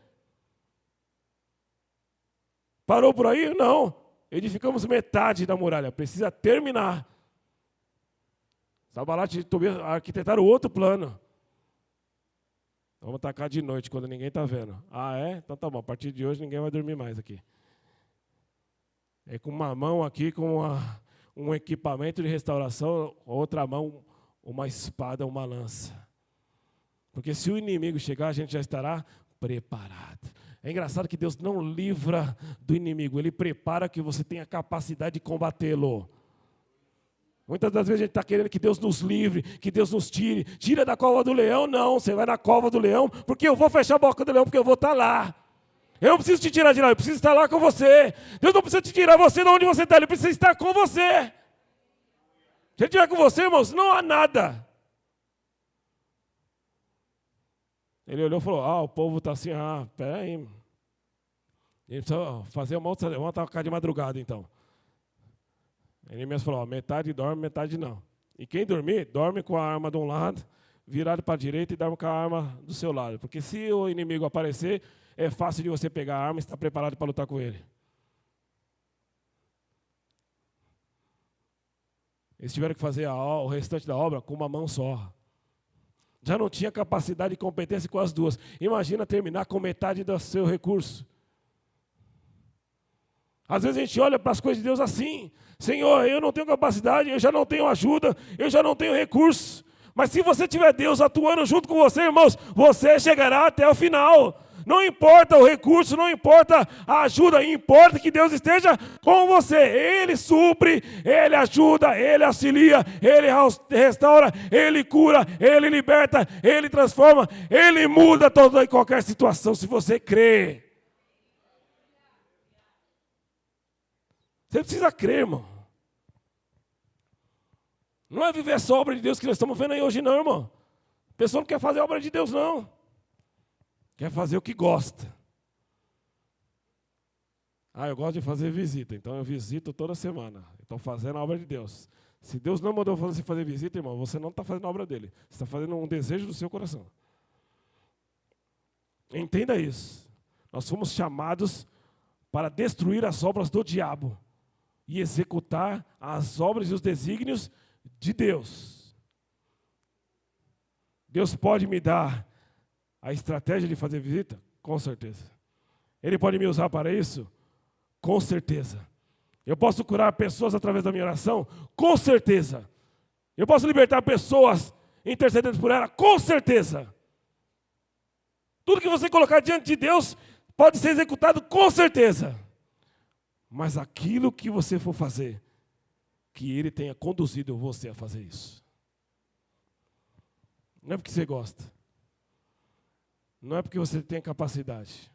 Parou por aí? Não. Edificamos metade da muralha. Precisa terminar. Sanbalate e Tobias arquitetaram outro plano. Vamos atacar de noite, quando ninguém está vendo. Ah, é? Então tá bom. A partir de hoje ninguém vai dormir mais aqui. É com uma mão aqui, com um equipamento de restauração, outra mão, uma espada, uma lança. Porque se o inimigo chegar, a gente já estará preparado. É engraçado que Deus não livra do inimigo, Ele prepara que você tenha capacidade de combatê-lo. Muitas das vezes a gente está querendo que Deus nos livre, que Deus nos tire. Tira da cova do leão, não. Você vai na cova do leão, porque eu vou fechar a boca do leão, porque eu vou estar lá. Eu não preciso te tirar de lá, eu preciso estar lá com você. Deus não precisa te tirar você de onde você está, Ele precisa estar com você. Se Ele estiver com você, irmãos, não há nada. Ele olhou e falou, o povo está assim, peraí. Ele precisa fazer uma outra, vamos atacar de madrugada então. Ele mesmo falou, metade dorme, metade não. E quem dormir, dorme com a arma de um lado, virado para a direita e dorme com a arma do seu lado. Porque se o inimigo aparecer, é fácil de você pegar a arma e estar preparado para lutar com ele. Eles tiveram que fazer o restante da obra com uma mão só. Já não tinha capacidade e competência com as duas. Imagina terminar com metade do seu recurso. Às vezes a gente olha para as coisas de Deus assim. Senhor, eu não tenho capacidade, eu já não tenho ajuda, eu já não tenho recurso. Mas se você tiver Deus atuando junto com você, irmãos, você chegará até o final. Não importa o recurso, não importa a ajuda, importa que Deus esteja com você. Ele supre, Ele ajuda, Ele auxilia, Ele restaura, Ele cura, Ele liberta, Ele transforma, Ele muda toda e qualquer situação, se você crê. Você precisa crer, irmão. Não é viver essa obra de Deus que nós estamos vendo aí hoje, não, irmão. A pessoa não quer fazer a obra de Deus, não. Quer fazer o que gosta. Eu gosto de fazer visita, então eu visito toda semana. Estou fazendo a obra de Deus. Se Deus não mandou você fazer visita, irmão, você não está fazendo a obra dele. Você está fazendo um desejo do seu coração. Entenda isso. Nós fomos chamados para destruir as obras do diabo e executar as obras e os desígnios de Deus. Deus pode me dar a estratégia de fazer visita? Com certeza. Ele pode me usar para isso? Com certeza. Eu posso curar pessoas através da minha oração? Com certeza. Eu posso libertar pessoas intercedendo por ela? Com certeza. Tudo que você colocar diante de Deus pode ser executado com certeza. Mas aquilo que você for fazer, que Ele tenha conduzido você a fazer isso. Não é porque você gosta. Não é porque você tem capacidade.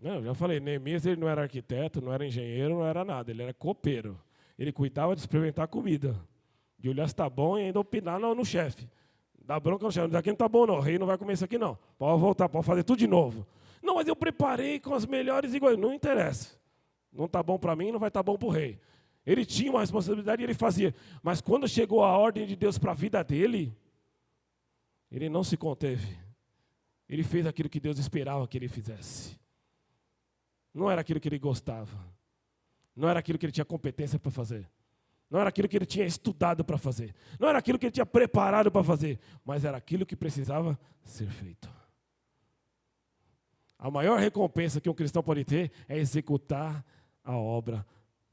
Não, eu já falei, Neemias ele não era arquiteto, não era engenheiro, não era nada. Ele era copeiro. Ele cuidava de experimentar comida. De olhar se está bom e ainda opinar no chefe. Dá bronca no chefe. Daqui não está bom não, o rei não vai comer isso aqui não. Pode voltar, pode fazer tudo de novo. Não, mas eu preparei com as melhores iguais. Não interessa. Não está bom para mim, não vai estar bom para o rei. Ele tinha uma responsabilidade e ele fazia. Mas quando chegou a ordem de Deus para a vida dele, ele não se conteve. Ele fez aquilo que Deus esperava que ele fizesse. Não era aquilo que ele gostava. Não era aquilo que ele tinha competência para fazer. Não era aquilo que ele tinha estudado para fazer. Não era aquilo que ele tinha preparado para fazer. Mas era aquilo que precisava ser feito. A maior recompensa que um cristão pode ter é executar a obra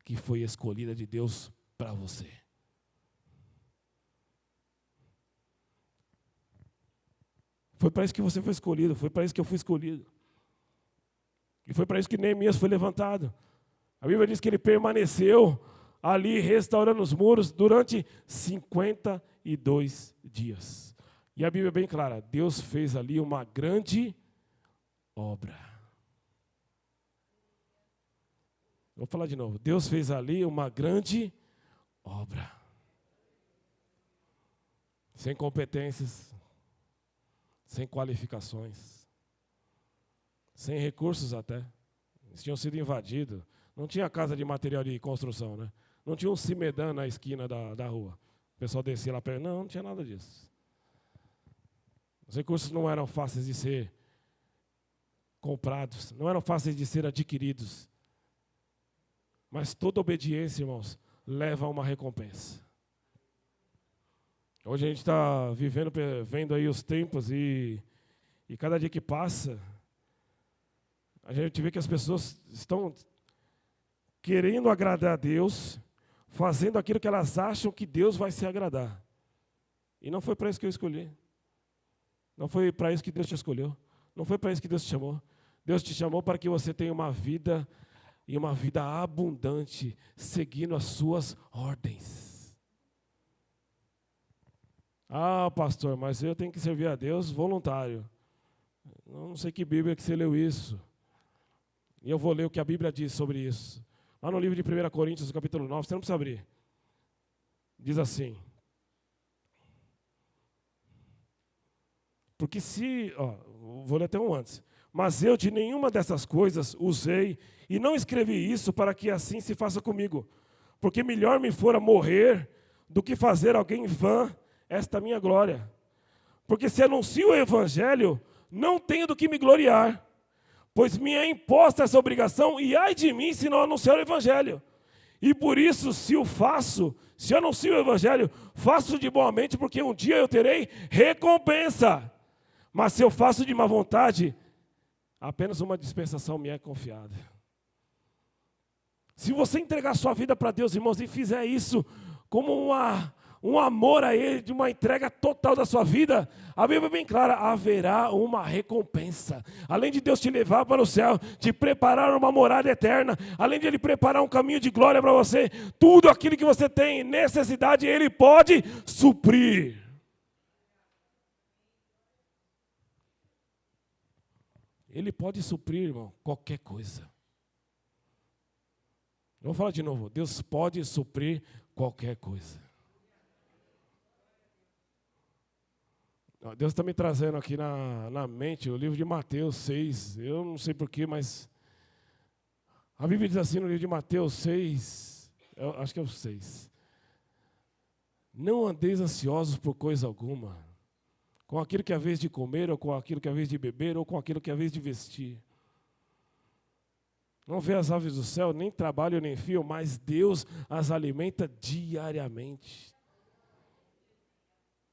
que foi escolhida de Deus para você. Foi para isso que você foi escolhido, foi para isso que eu fui escolhido. E foi para isso que Neemias foi levantado. A Bíblia diz que ele permaneceu ali restaurando os muros durante 52 dias. E a Bíblia é bem clara, Deus fez ali uma grande obra. Vou falar de novo, Deus fez ali uma grande obra. Sem competências, sem qualificações, sem recursos até. Eles tinham sido invadidos. Não tinha casa de material de construção, né? Não tinha um cimedã na esquina da rua. O pessoal descia lá perto. Não tinha nada disso. Os recursos não eram fáceis de ser comprados, não eram fáceis de ser adquiridos. Mas toda obediência, irmãos, leva a uma recompensa. Hoje a gente está vendo aí os tempos e cada dia que passa, a gente vê que as pessoas estão querendo agradar a Deus, fazendo aquilo que elas acham que Deus vai se agradar. E não foi para isso que eu escolhi. Não foi para isso que Deus te escolheu. Não foi para isso que Deus te chamou. Deus te chamou para que você tenha uma vida, e uma vida abundante, seguindo as suas ordens. Ah, pastor, mas eu tenho que servir a Deus voluntário. Eu não sei que Bíblia que você leu isso. E eu vou ler o que a Bíblia diz sobre isso. Lá no livro de 1 Coríntios, capítulo 9, você não precisa abrir. Diz assim. Porque vou ler até um antes. Mas eu de nenhuma dessas coisas usei e não escrevi isso para que assim se faça comigo. Porque melhor me fora morrer do que fazer alguém vã esta minha glória. Porque se anuncio o evangelho, não tenho do que me gloriar. Pois me é imposta essa obrigação e ai de mim se não anunciar o evangelho. E por isso, se eu anuncio o evangelho, faço de boa mente, porque um dia eu terei recompensa. Mas se eu faço de má vontade, apenas uma dispensação me é confiada. Se você entregar sua vida para Deus, irmãos, e fizer isso como um amor a Ele, de uma entrega total da sua vida, a Bíblia é bem clara, haverá uma recompensa. Além de Deus te levar para o céu, te preparar uma morada eterna, além de Ele preparar um caminho de glória para você, tudo aquilo que você tem necessidade, Ele pode suprir. Ele pode suprir, irmão, qualquer coisa. Eu vou falar de novo. Deus pode suprir qualquer coisa. Deus está me trazendo aqui na mente o livro de Mateus 6. Eu não sei porquê, mas a Bíblia diz assim no livro de Mateus 6, acho que é o 6. Não andeis ansiosos por coisa alguma, com aquilo que é a vez de comer, ou com aquilo que é a vez de beber, ou com aquilo que é a vez de vestir. Não vê as aves do céu, nem trabalham nem fiam, mas Deus as alimenta diariamente.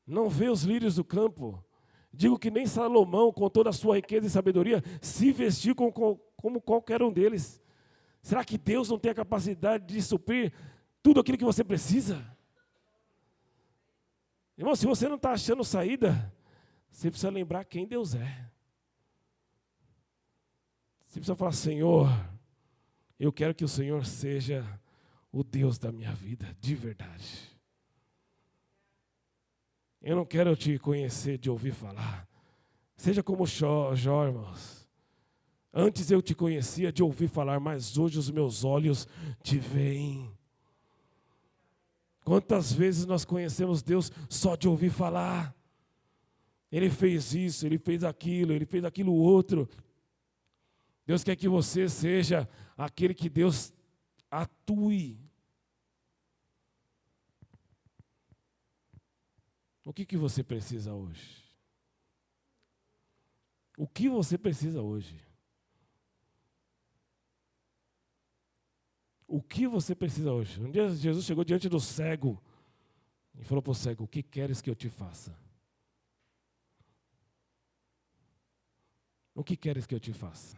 Não vê os lírios do campo. Digo que nem Salomão, com toda a sua riqueza e sabedoria, se vestiu como qualquer um deles. Será que Deus não tem a capacidade de suprir tudo aquilo que você precisa? Irmão, se você não está achando saída, você precisa lembrar quem Deus é. Você precisa falar, Senhor, eu quero que o Senhor seja o Deus da minha vida, de verdade. Eu não quero te conhecer de ouvir falar. Seja como Jó, irmãos. Antes eu te conhecia de ouvir falar, mas hoje os meus olhos te veem. Quantas vezes nós conhecemos Deus só de ouvir falar? Ele fez isso, ele fez aquilo outro. Deus quer que você seja aquele que Deus atue. O que você precisa hoje? O que você precisa hoje? O que você precisa hoje? Um dia Jesus chegou diante do cego e falou para o cego, o que queres que eu te faça? O que queres que eu te faça?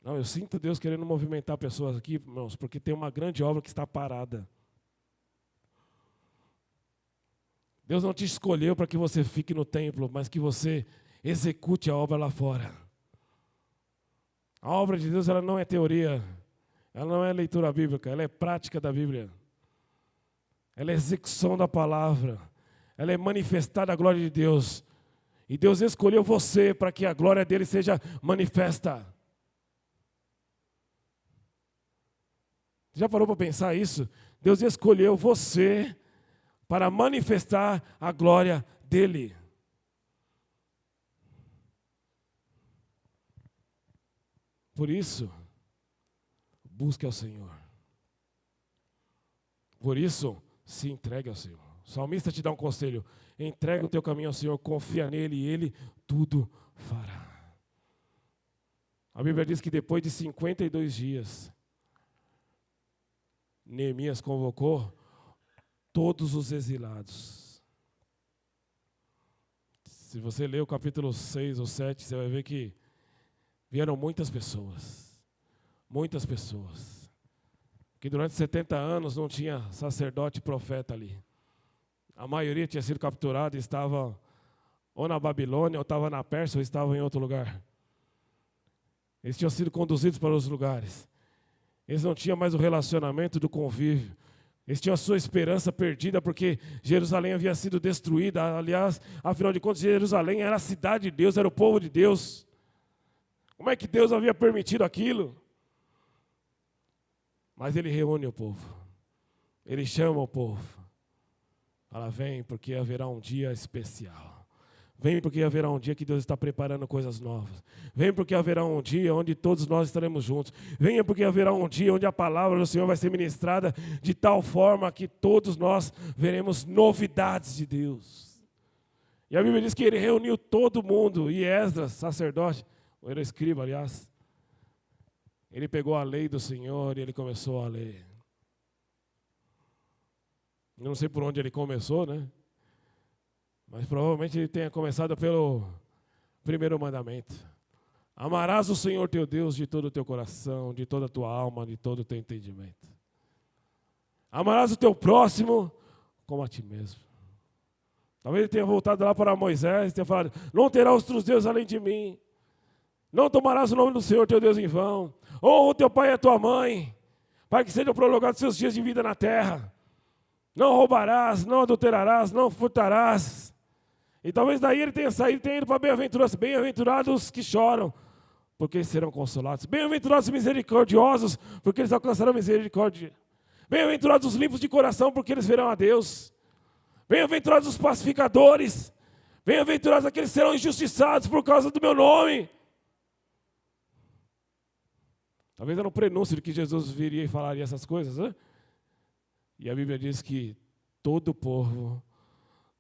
Não, eu sinto Deus querendo movimentar pessoas aqui, irmãos, porque tem uma grande obra que está parada. Deus não te escolheu para que você fique no templo, mas que você execute a obra lá fora. A obra de Deus, ela não é teoria, ela não é leitura bíblica, ela é prática da Bíblia. Ela é execução da palavra, ela é manifestada a glória de Deus. E Deus escolheu você para que a glória dele seja manifesta. Já parou para pensar isso? Deus escolheu você para manifestar a glória dele. Por isso, busque ao Senhor. Por isso, se entregue ao Senhor. O salmista te dá um conselho: entrega o teu caminho ao Senhor, confia nele e ele tudo fará. A Bíblia diz que depois de 52 dias, Neemias convocou todos os exilados. Se você ler o capítulo 6 ou 7, você vai ver que vieram muitas pessoas. Muitas pessoas. Que durante 70 anos não tinha sacerdote e profeta ali. A maioria tinha sido capturada e estava ou na Babilônia, ou estava na Pérsia, ou estava em outro lugar. Eles tinham sido conduzidos para os lugares. Eles não tinham mais o relacionamento do convívio. Eles tinham a sua esperança perdida porque Jerusalém havia sido destruída. Aliás, afinal de contas, Jerusalém era a cidade de Deus, era o povo de Deus. Como é que Deus havia permitido aquilo? Mas Ele reúne o povo. Ele chama o povo. Fala, vem porque haverá um dia especial. Vem porque haverá um dia que Deus está preparando coisas novas. Vem porque haverá um dia onde todos nós estaremos juntos. Venha porque haverá um dia onde a palavra do Senhor vai ser ministrada de tal forma que todos nós veremos novidades de Deus. E a Bíblia diz que Ele reuniu todo mundo. E Esdras, sacerdote, ou era escriba, aliás, ele pegou a lei do Senhor e ele começou a ler. Eu não sei por onde ele começou, né? Mas provavelmente ele tenha começado pelo primeiro mandamento. Amarás o Senhor teu Deus de todo o teu coração, de toda a tua alma, de todo o teu entendimento. Amarás o teu próximo como a ti mesmo. Talvez ele tenha voltado lá para Moisés e tenha falado, não terá outros deuses além de mim. Não tomarás o nome do Senhor teu Deus em vão. Honra o teu pai e a tua mãe, para que sejam prolongados seus dias de vida na terra. Não roubarás, não adulterarás, não furtarás. E talvez daí ele tenha saído e tenha ido para bem-aventurados. Bem-aventurados que choram, porque eles serão consolados. Bem-aventurados misericordiosos, porque eles alcançarão misericórdia. Bem-aventurados os limpos de coração, porque eles verão a Deus. Bem-aventurados os pacificadores. Bem-aventurados aqueles que serão injustiçados por causa do meu nome. Talvez era um prenúncio de que Jesus viria e falaria essas coisas, né? E a Bíblia diz que todo o povo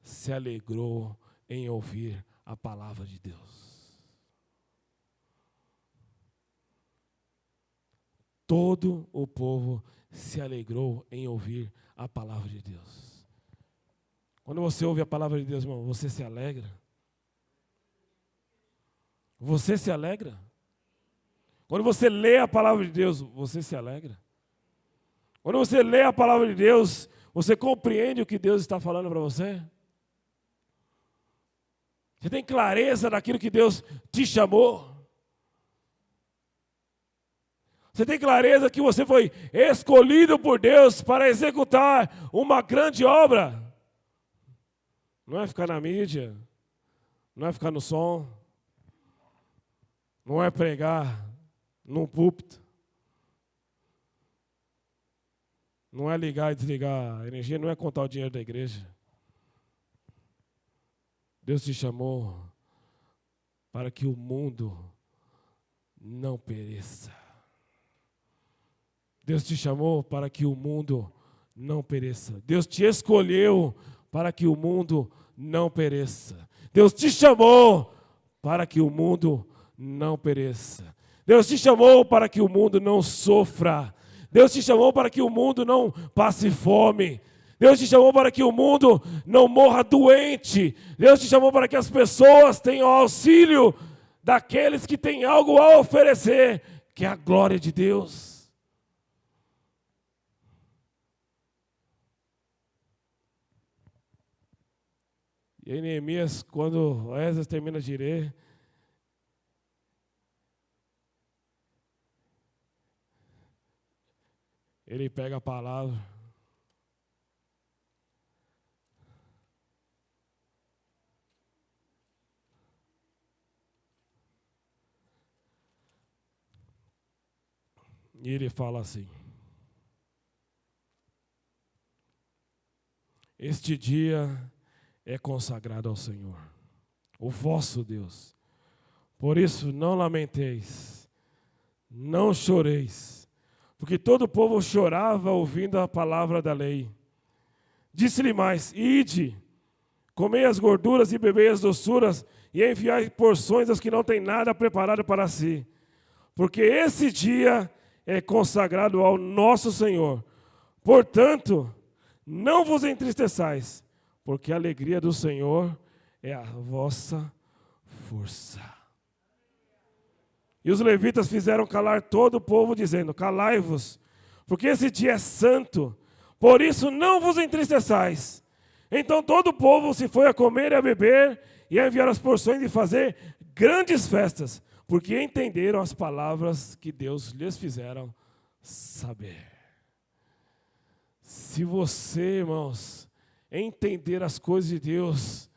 se alegrou em ouvir a palavra de Deus. Todo o povo se alegrou em ouvir a palavra de Deus. Quando você ouve a palavra de Deus, irmão, você se alegra? Você se alegra? Quando você lê a palavra de Deus, você se alegra? Quando você lê a palavra de Deus, você compreende o que Deus está falando para você? Você tem clareza daquilo que Deus te chamou? Você tem clareza que você foi escolhido por Deus para executar uma grande obra? Não é ficar na mídia, não é ficar no som, não é pregar num púlpito, não é ligar e desligar a energia, não é contar o dinheiro da igreja. Deus te chamou para que o mundo não pereça. Deus te chamou para que o mundo não pereça. Deus te escolheu para que o mundo não pereça. Deus te chamou para que o mundo não pereça. Deus te chamou para que o mundo não sofra. Deus te chamou para que o mundo não passe fome. Deus te chamou para que o mundo não morra doente. Deus te chamou para que as pessoas tenham auxílio daqueles que têm algo a oferecer, que é a glória de Deus. E aí Neemias, quando Esdras termina de ler, Ele pega a palavra. E ele fala assim: este dia é consagrado ao Senhor, o vosso Deus. Por isso não lamenteis, não choreis, porque todo o povo chorava ouvindo a palavra da lei. Disse-lhe mais: ide, comei as gorduras e bebei as doçuras, e enviai porções aos que não têm nada preparado para si. Porque esse dia é consagrado ao nosso Senhor. Portanto, não vos entristeçais, porque a alegria do Senhor é a vossa força. E os levitas fizeram calar todo o povo, dizendo: calai-vos, porque esse dia é santo, por isso não vos entristeçais. Então todo o povo se foi a comer e a beber, e a enviar as porções e fazer grandes festas, porque entenderam as palavras que Deus lhes fizeram saber. Se você, irmãos, entender as coisas de Deus,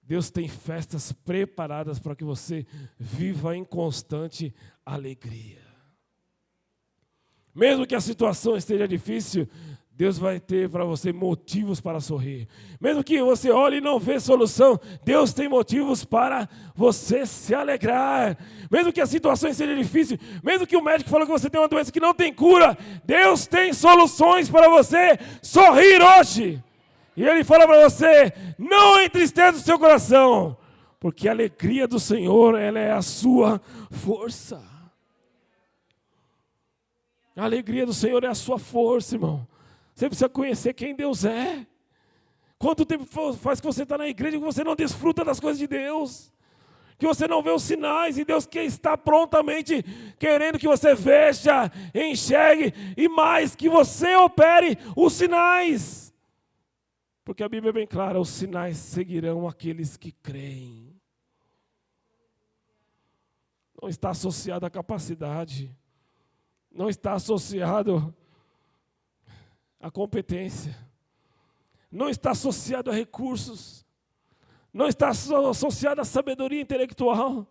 Deus tem festas preparadas para que você viva em constante alegria. Mesmo que a situação esteja difícil, Deus vai ter para você motivos para sorrir. Mesmo que você olhe e não vê solução, Deus tem motivos para você se alegrar. Mesmo que a situação esteja difícil, mesmo que o médico falou que você tem uma doença que não tem cura, Deus tem soluções para você sorrir hoje. E Ele fala para você: não entristeça o seu coração, porque a alegria do Senhor, ela é a sua força. A alegria do Senhor é a sua força, irmão. Você precisa conhecer quem Deus é. Quanto tempo faz que você está na igreja e que você não desfruta das coisas de Deus? Que você não vê os sinais, e Deus está prontamente querendo que você veja, enxergue, e mais, que você opere os sinais. Porque a Bíblia é bem clara: os sinais seguirão aqueles que creem. Não está associado à capacidade, não está associado à competência, não está associado a recursos, não está associado à sabedoria intelectual,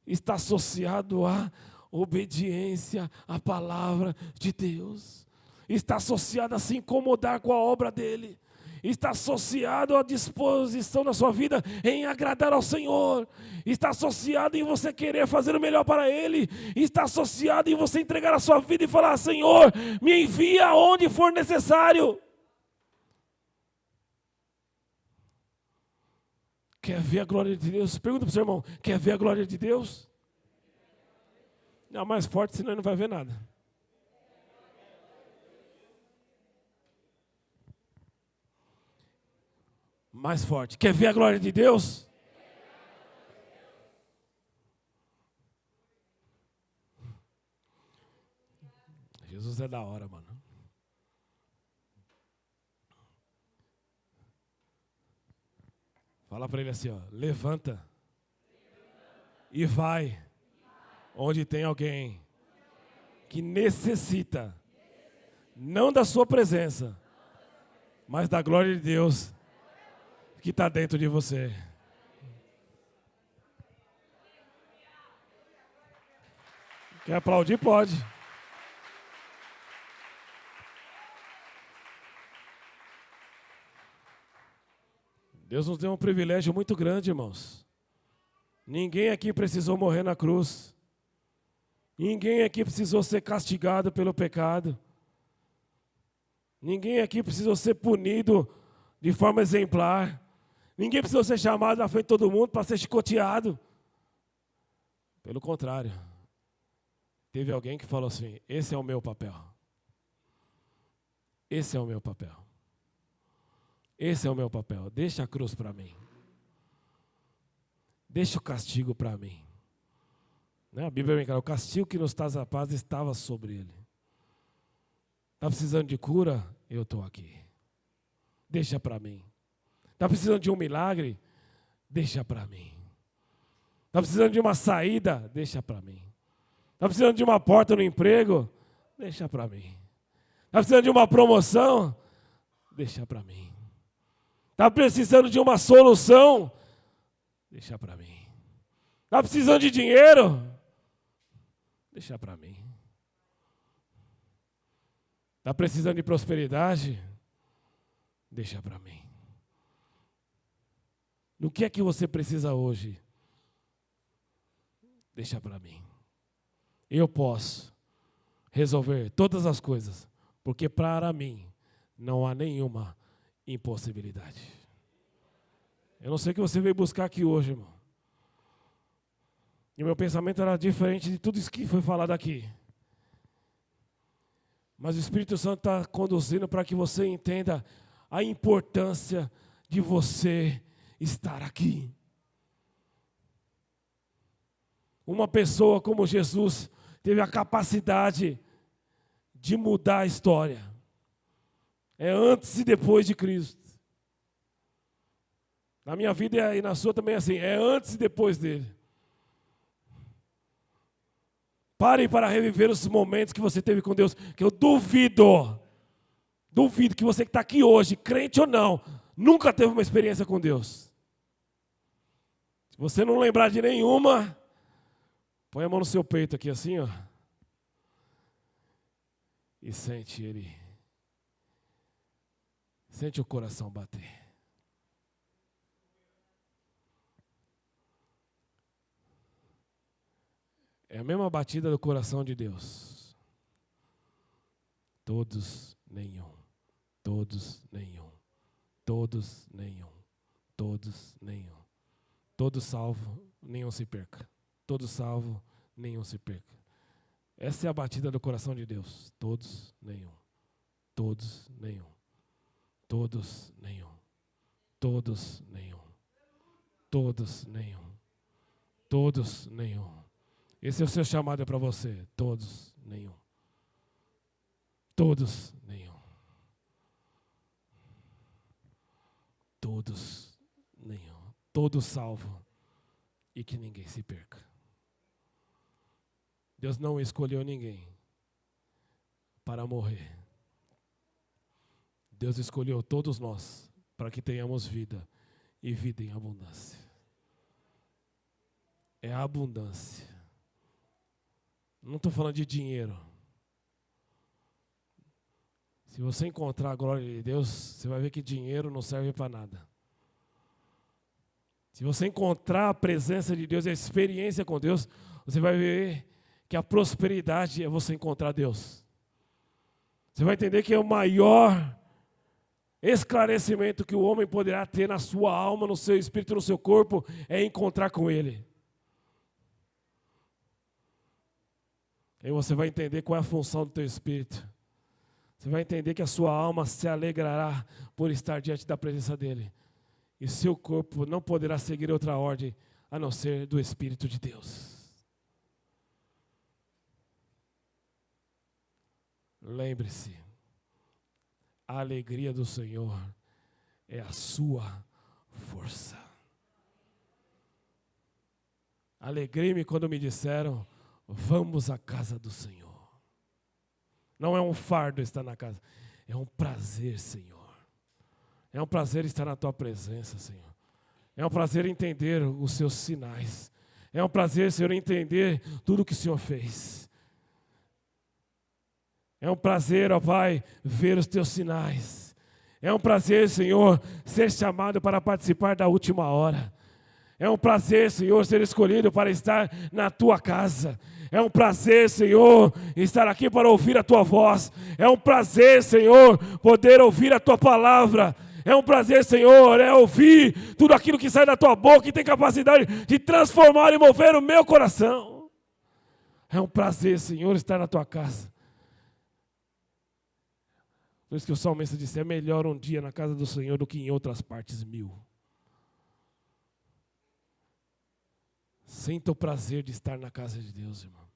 está associado à obediência à palavra de Deus, está associado a se incomodar com a obra dEle, está associado à disposição da sua vida em agradar ao Senhor, está associado em você querer fazer o melhor para Ele, está associado em você entregar a sua vida e falar: Senhor, me envia onde for necessário. Quer ver a glória de Deus? Pergunta para o seu irmão: quer ver a glória de Deus? Não, mais forte, senão ele não vai ver nada. Mais forte. Quer ver a glória de Deus? Jesus é da hora, mano. Fala para ele assim, ó: levanta e vai onde tem alguém que necessita, não da sua presença, mas da glória de Deus que está dentro de você. Quer aplaudir? Pode. Deus nos deu um privilégio muito grande, irmãos. Ninguém aqui precisou morrer na cruz. Ninguém aqui precisou ser castigado pelo pecado. Ninguém aqui precisou ser punido de forma exemplar. Ninguém precisou ser chamado na frente de todo mundo para ser chicoteado. Pelo contrário, teve alguém que falou assim: esse é o meu papel. Esse é o meu papel. Esse é o meu papel. Deixa a cruz para mim. Deixa o castigo para mim. Né? A Bíblia é bem clara: o castigo que nos traz a paz estava sobre ele. Está precisando de cura? Eu estou aqui. Deixa para mim. Está precisando de um milagre? Deixa para mim. Está precisando de uma saída? Deixa para mim. Está precisando de uma porta no emprego? Deixa para mim. Está precisando de uma promoção? Deixa para mim. Está precisando de uma solução? Deixa para mim. Está precisando de dinheiro? Deixa para mim. Está precisando de prosperidade? Deixa para mim. No que é que você precisa hoje? Deixa para mim. Eu posso resolver todas as coisas, porque para mim não há nenhuma impossibilidade. Eu não sei o que você veio buscar aqui hoje, irmão. E meu pensamento era diferente de tudo isso que foi falado aqui. Mas o Espírito Santo está conduzindo para que você entenda a importância de você estar aqui. Uma pessoa como Jesus teve a capacidade de mudar a história. É antes e depois de Cristo. Na minha vida e na sua também é assim, é antes e depois dele. Pare para reviver os momentos que você teve com Deus, que eu duvido que você que está aqui hoje, crente ou não, nunca teve uma experiência com Deus. Se você não lembrar de nenhuma, põe a mão no seu peito aqui assim, ó. E sente ele. Sente o coração bater. É a mesma batida do coração de Deus. Todos, nenhum. Todos, nenhum. Todos, nenhum. Todos, nenhum. Todos salvo, nenhum se perca. Todos salvo, nenhum se perca. Essa é a batida do coração de Deus. Todos, nenhum. Todos, nenhum. Todos, nenhum. Todos, nenhum. Todos, nenhum. Todos, nenhum. Esse é o seu chamado para você. Todos, nenhum. Todos, nenhum. Todos, nenhum. Todos salvo e que ninguém se perca. Deus não escolheu ninguém para morrer. Deus escolheu todos nós para que tenhamos vida e vida em abundância. É a abundância. Não estou falando de dinheiro. Se você encontrar a glória de Deus, você vai ver que dinheiro não serve para nada. Se você encontrar a presença de Deus e a experiência com Deus, você vai ver que a prosperidade é você encontrar Deus. Você vai entender que é o maior esclarecimento que o homem poderá ter na sua alma, no seu espírito, no seu corpo, é encontrar com Ele. Aí você vai entender qual é a função do teu espírito. Você vai entender que a sua alma se alegrará por estar diante da presença dEle. E seu corpo não poderá seguir outra ordem a não ser do Espírito de Deus. Lembre-se, a alegria do Senhor é a sua força. Alegrei-me quando me disseram, vamos à casa do Senhor. Não é um fardo estar na casa, é um prazer, Senhor. É um prazer estar na tua presença, Senhor. É um prazer entender os seus sinais. É um prazer, Senhor, entender tudo que o Senhor fez. É um prazer, ó Pai, ver os teus sinais. É um prazer, Senhor, ser chamado para participar da última hora. É um prazer, Senhor, ser escolhido para estar na tua casa. É um prazer, Senhor, estar aqui para ouvir a tua voz. É um prazer, Senhor, poder ouvir a tua palavra. É um prazer, Senhor, ouvir tudo aquilo que sai da tua boca e tem capacidade de transformar e mover o meu coração. É um prazer, Senhor, estar na tua casa. Por isso que o salmista disse, é melhor um dia na casa do Senhor do que em outras partes 1000. Sinta o prazer de estar na casa de Deus, irmão.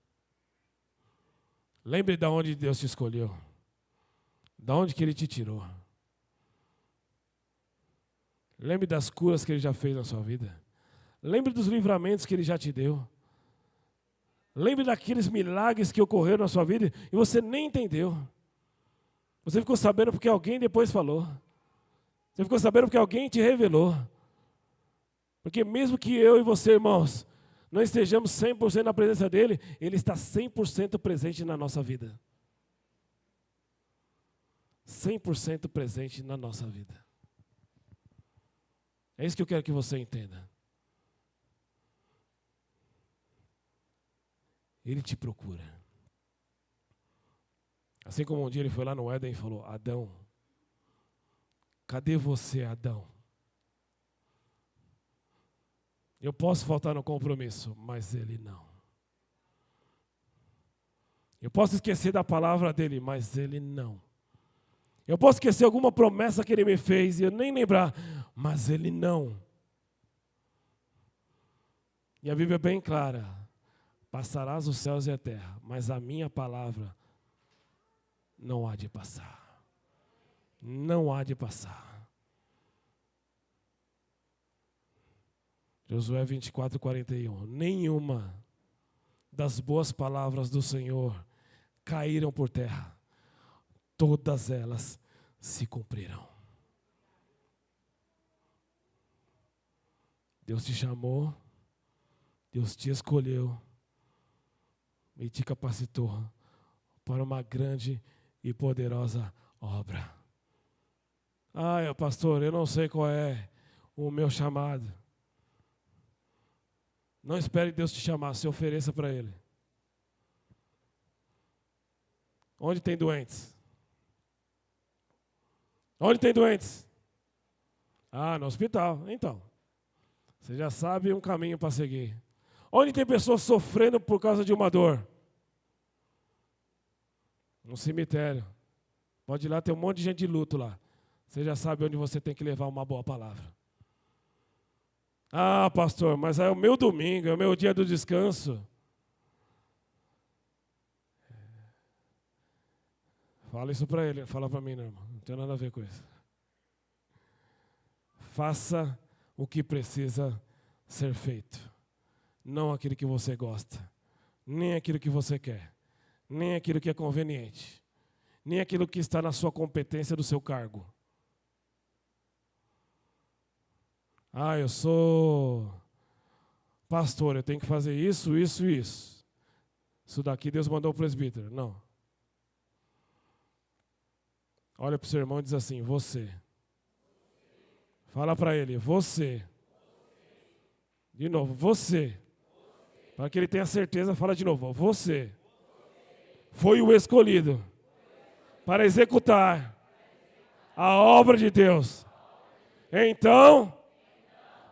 Lembre de onde Deus te escolheu. De onde que Ele te tirou. Lembre das curas que Ele já fez na sua vida. Lembre dos livramentos que Ele já te deu. Lembre daqueles milagres que ocorreram na sua vida e você nem entendeu. Você ficou sabendo porque alguém depois falou. Você ficou sabendo porque alguém te revelou. Porque mesmo que eu e você, irmãos, não estejamos 100% na presença dele, ele está 100% presente na nossa vida. 100% presente na nossa vida. É isso que eu quero que você entenda. Ele te procura. Assim como um dia ele foi lá no Éden e falou: Adão, cadê você, Adão? Eu posso faltar no compromisso, mas ele não. Eu posso esquecer da palavra dele, mas ele não. Eu posso esquecer alguma promessa que ele me fez e eu nem lembrar, mas ele não. E a Bíblia é bem clara: passarás os céus e a terra, mas a minha palavra não há de passar. Não há de passar. Josué 24:41. Nenhuma das boas palavras do Senhor caíram por terra. Todas elas se cumprirão. Deus te chamou, Deus te escolheu e te capacitou para uma grande e poderosa obra. Pastor, eu não sei qual é o meu chamado. Não espere Deus te chamar, se ofereça para Ele. Onde tem doentes? Onde tem doentes? No hospital. Então, você já sabe um caminho para seguir. Onde tem pessoas sofrendo por causa de uma dor? No cemitério. Pode ir lá, tem um monte de gente de luto lá. Você já sabe onde você tem que levar uma boa palavra. Pastor, mas é o meu domingo, é o meu dia do descanso. Fala isso para ele, fala para mim, não, irmão. Não tem nada a ver com isso. Faça o que precisa ser feito. Não aquilo que você gosta, nem aquilo que você quer, nem aquilo que é conveniente, nem aquilo que está na sua competência do seu cargo. Eu sou pastor, eu tenho que fazer isso, isso e isso. Isso daqui Deus mandou o presbítero. Não. Olha para o seu irmão e diz assim: você. Fala para ele: você. De novo: você. Para que ele tenha certeza, fala de novo: você. Foi o escolhido para executar a obra de Deus. Então,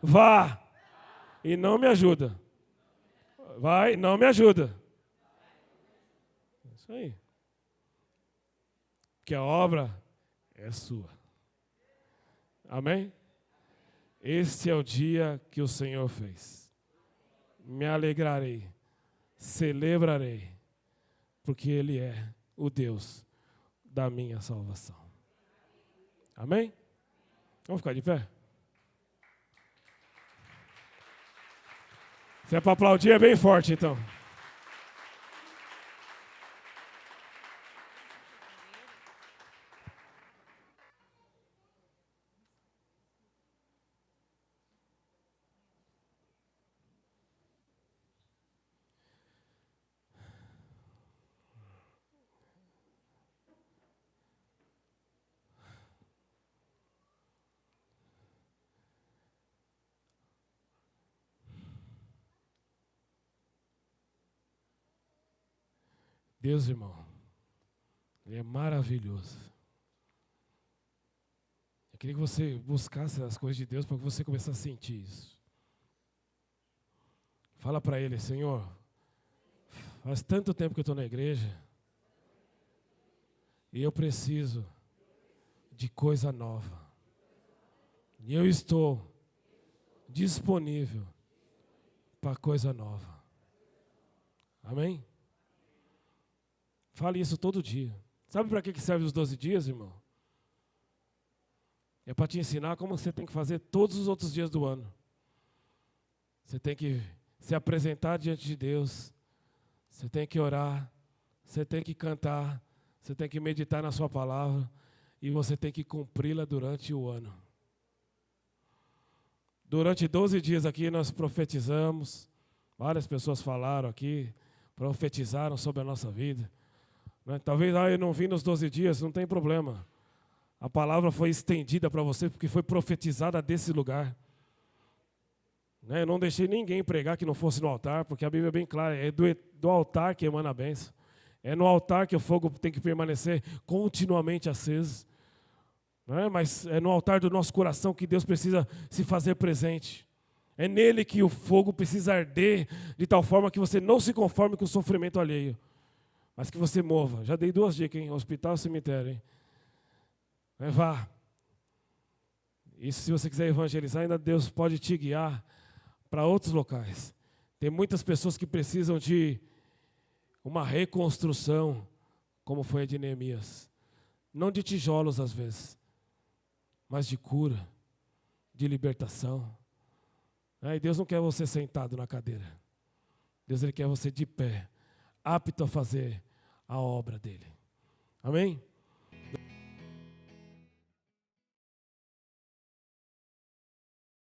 vá e não me ajuda. Vai, não me ajuda. Isso aí. Que a obra é sua. Amém? Este é o dia que o Senhor fez. Me alegrarei, celebrarei, porque Ele é o Deus da minha salvação. Amém? Vamos ficar de pé? Se é para aplaudir, é bem forte, então. Deus, irmão, Ele é maravilhoso. Eu queria que você buscasse as coisas de Deus para que você começasse a sentir isso. Fala para Ele: Senhor, faz tanto tempo que eu estou na igreja e eu preciso de coisa nova. E eu estou disponível para coisa nova. Amém? Fale isso todo dia. Sabe para que serve os 12 dias, irmão? É para te ensinar como você tem que fazer todos os outros dias do ano. Você tem que se apresentar diante de Deus. Você tem que orar. Você tem que cantar. Você Você tem que meditar na sua palavra e você tem que cumpri-la durante o ano. Durante 12 dias aqui nós profetizamos, várias pessoas falaram aqui, profetizaram sobre a nossa vida. Talvez eu não vim nos 12 dias, não tem problema. A palavra foi estendida para você porque foi profetizada desse lugar. Eu não deixei ninguém pregar que não fosse no altar, porque a Bíblia é bem clara, é do altar que emana a bênção. É no altar que o fogo tem que permanecer continuamente aceso. Mas é no altar do nosso coração que Deus precisa se fazer presente. É nele que o fogo precisa arder, de tal forma que você não se conforme com o sofrimento alheio, mas que você mova. Já dei 2 dicas, hein? Hospital e cemitério, hein? Vá. E se você quiser evangelizar, ainda Deus pode te guiar para outros locais. Tem muitas pessoas que precisam de uma reconstrução, como foi a de Neemias. Não de tijolos às vezes, mas de cura, de libertação. E Deus não quer você sentado na cadeira. Deus ele quer você de pé, apto a fazer a obra dele. Amém?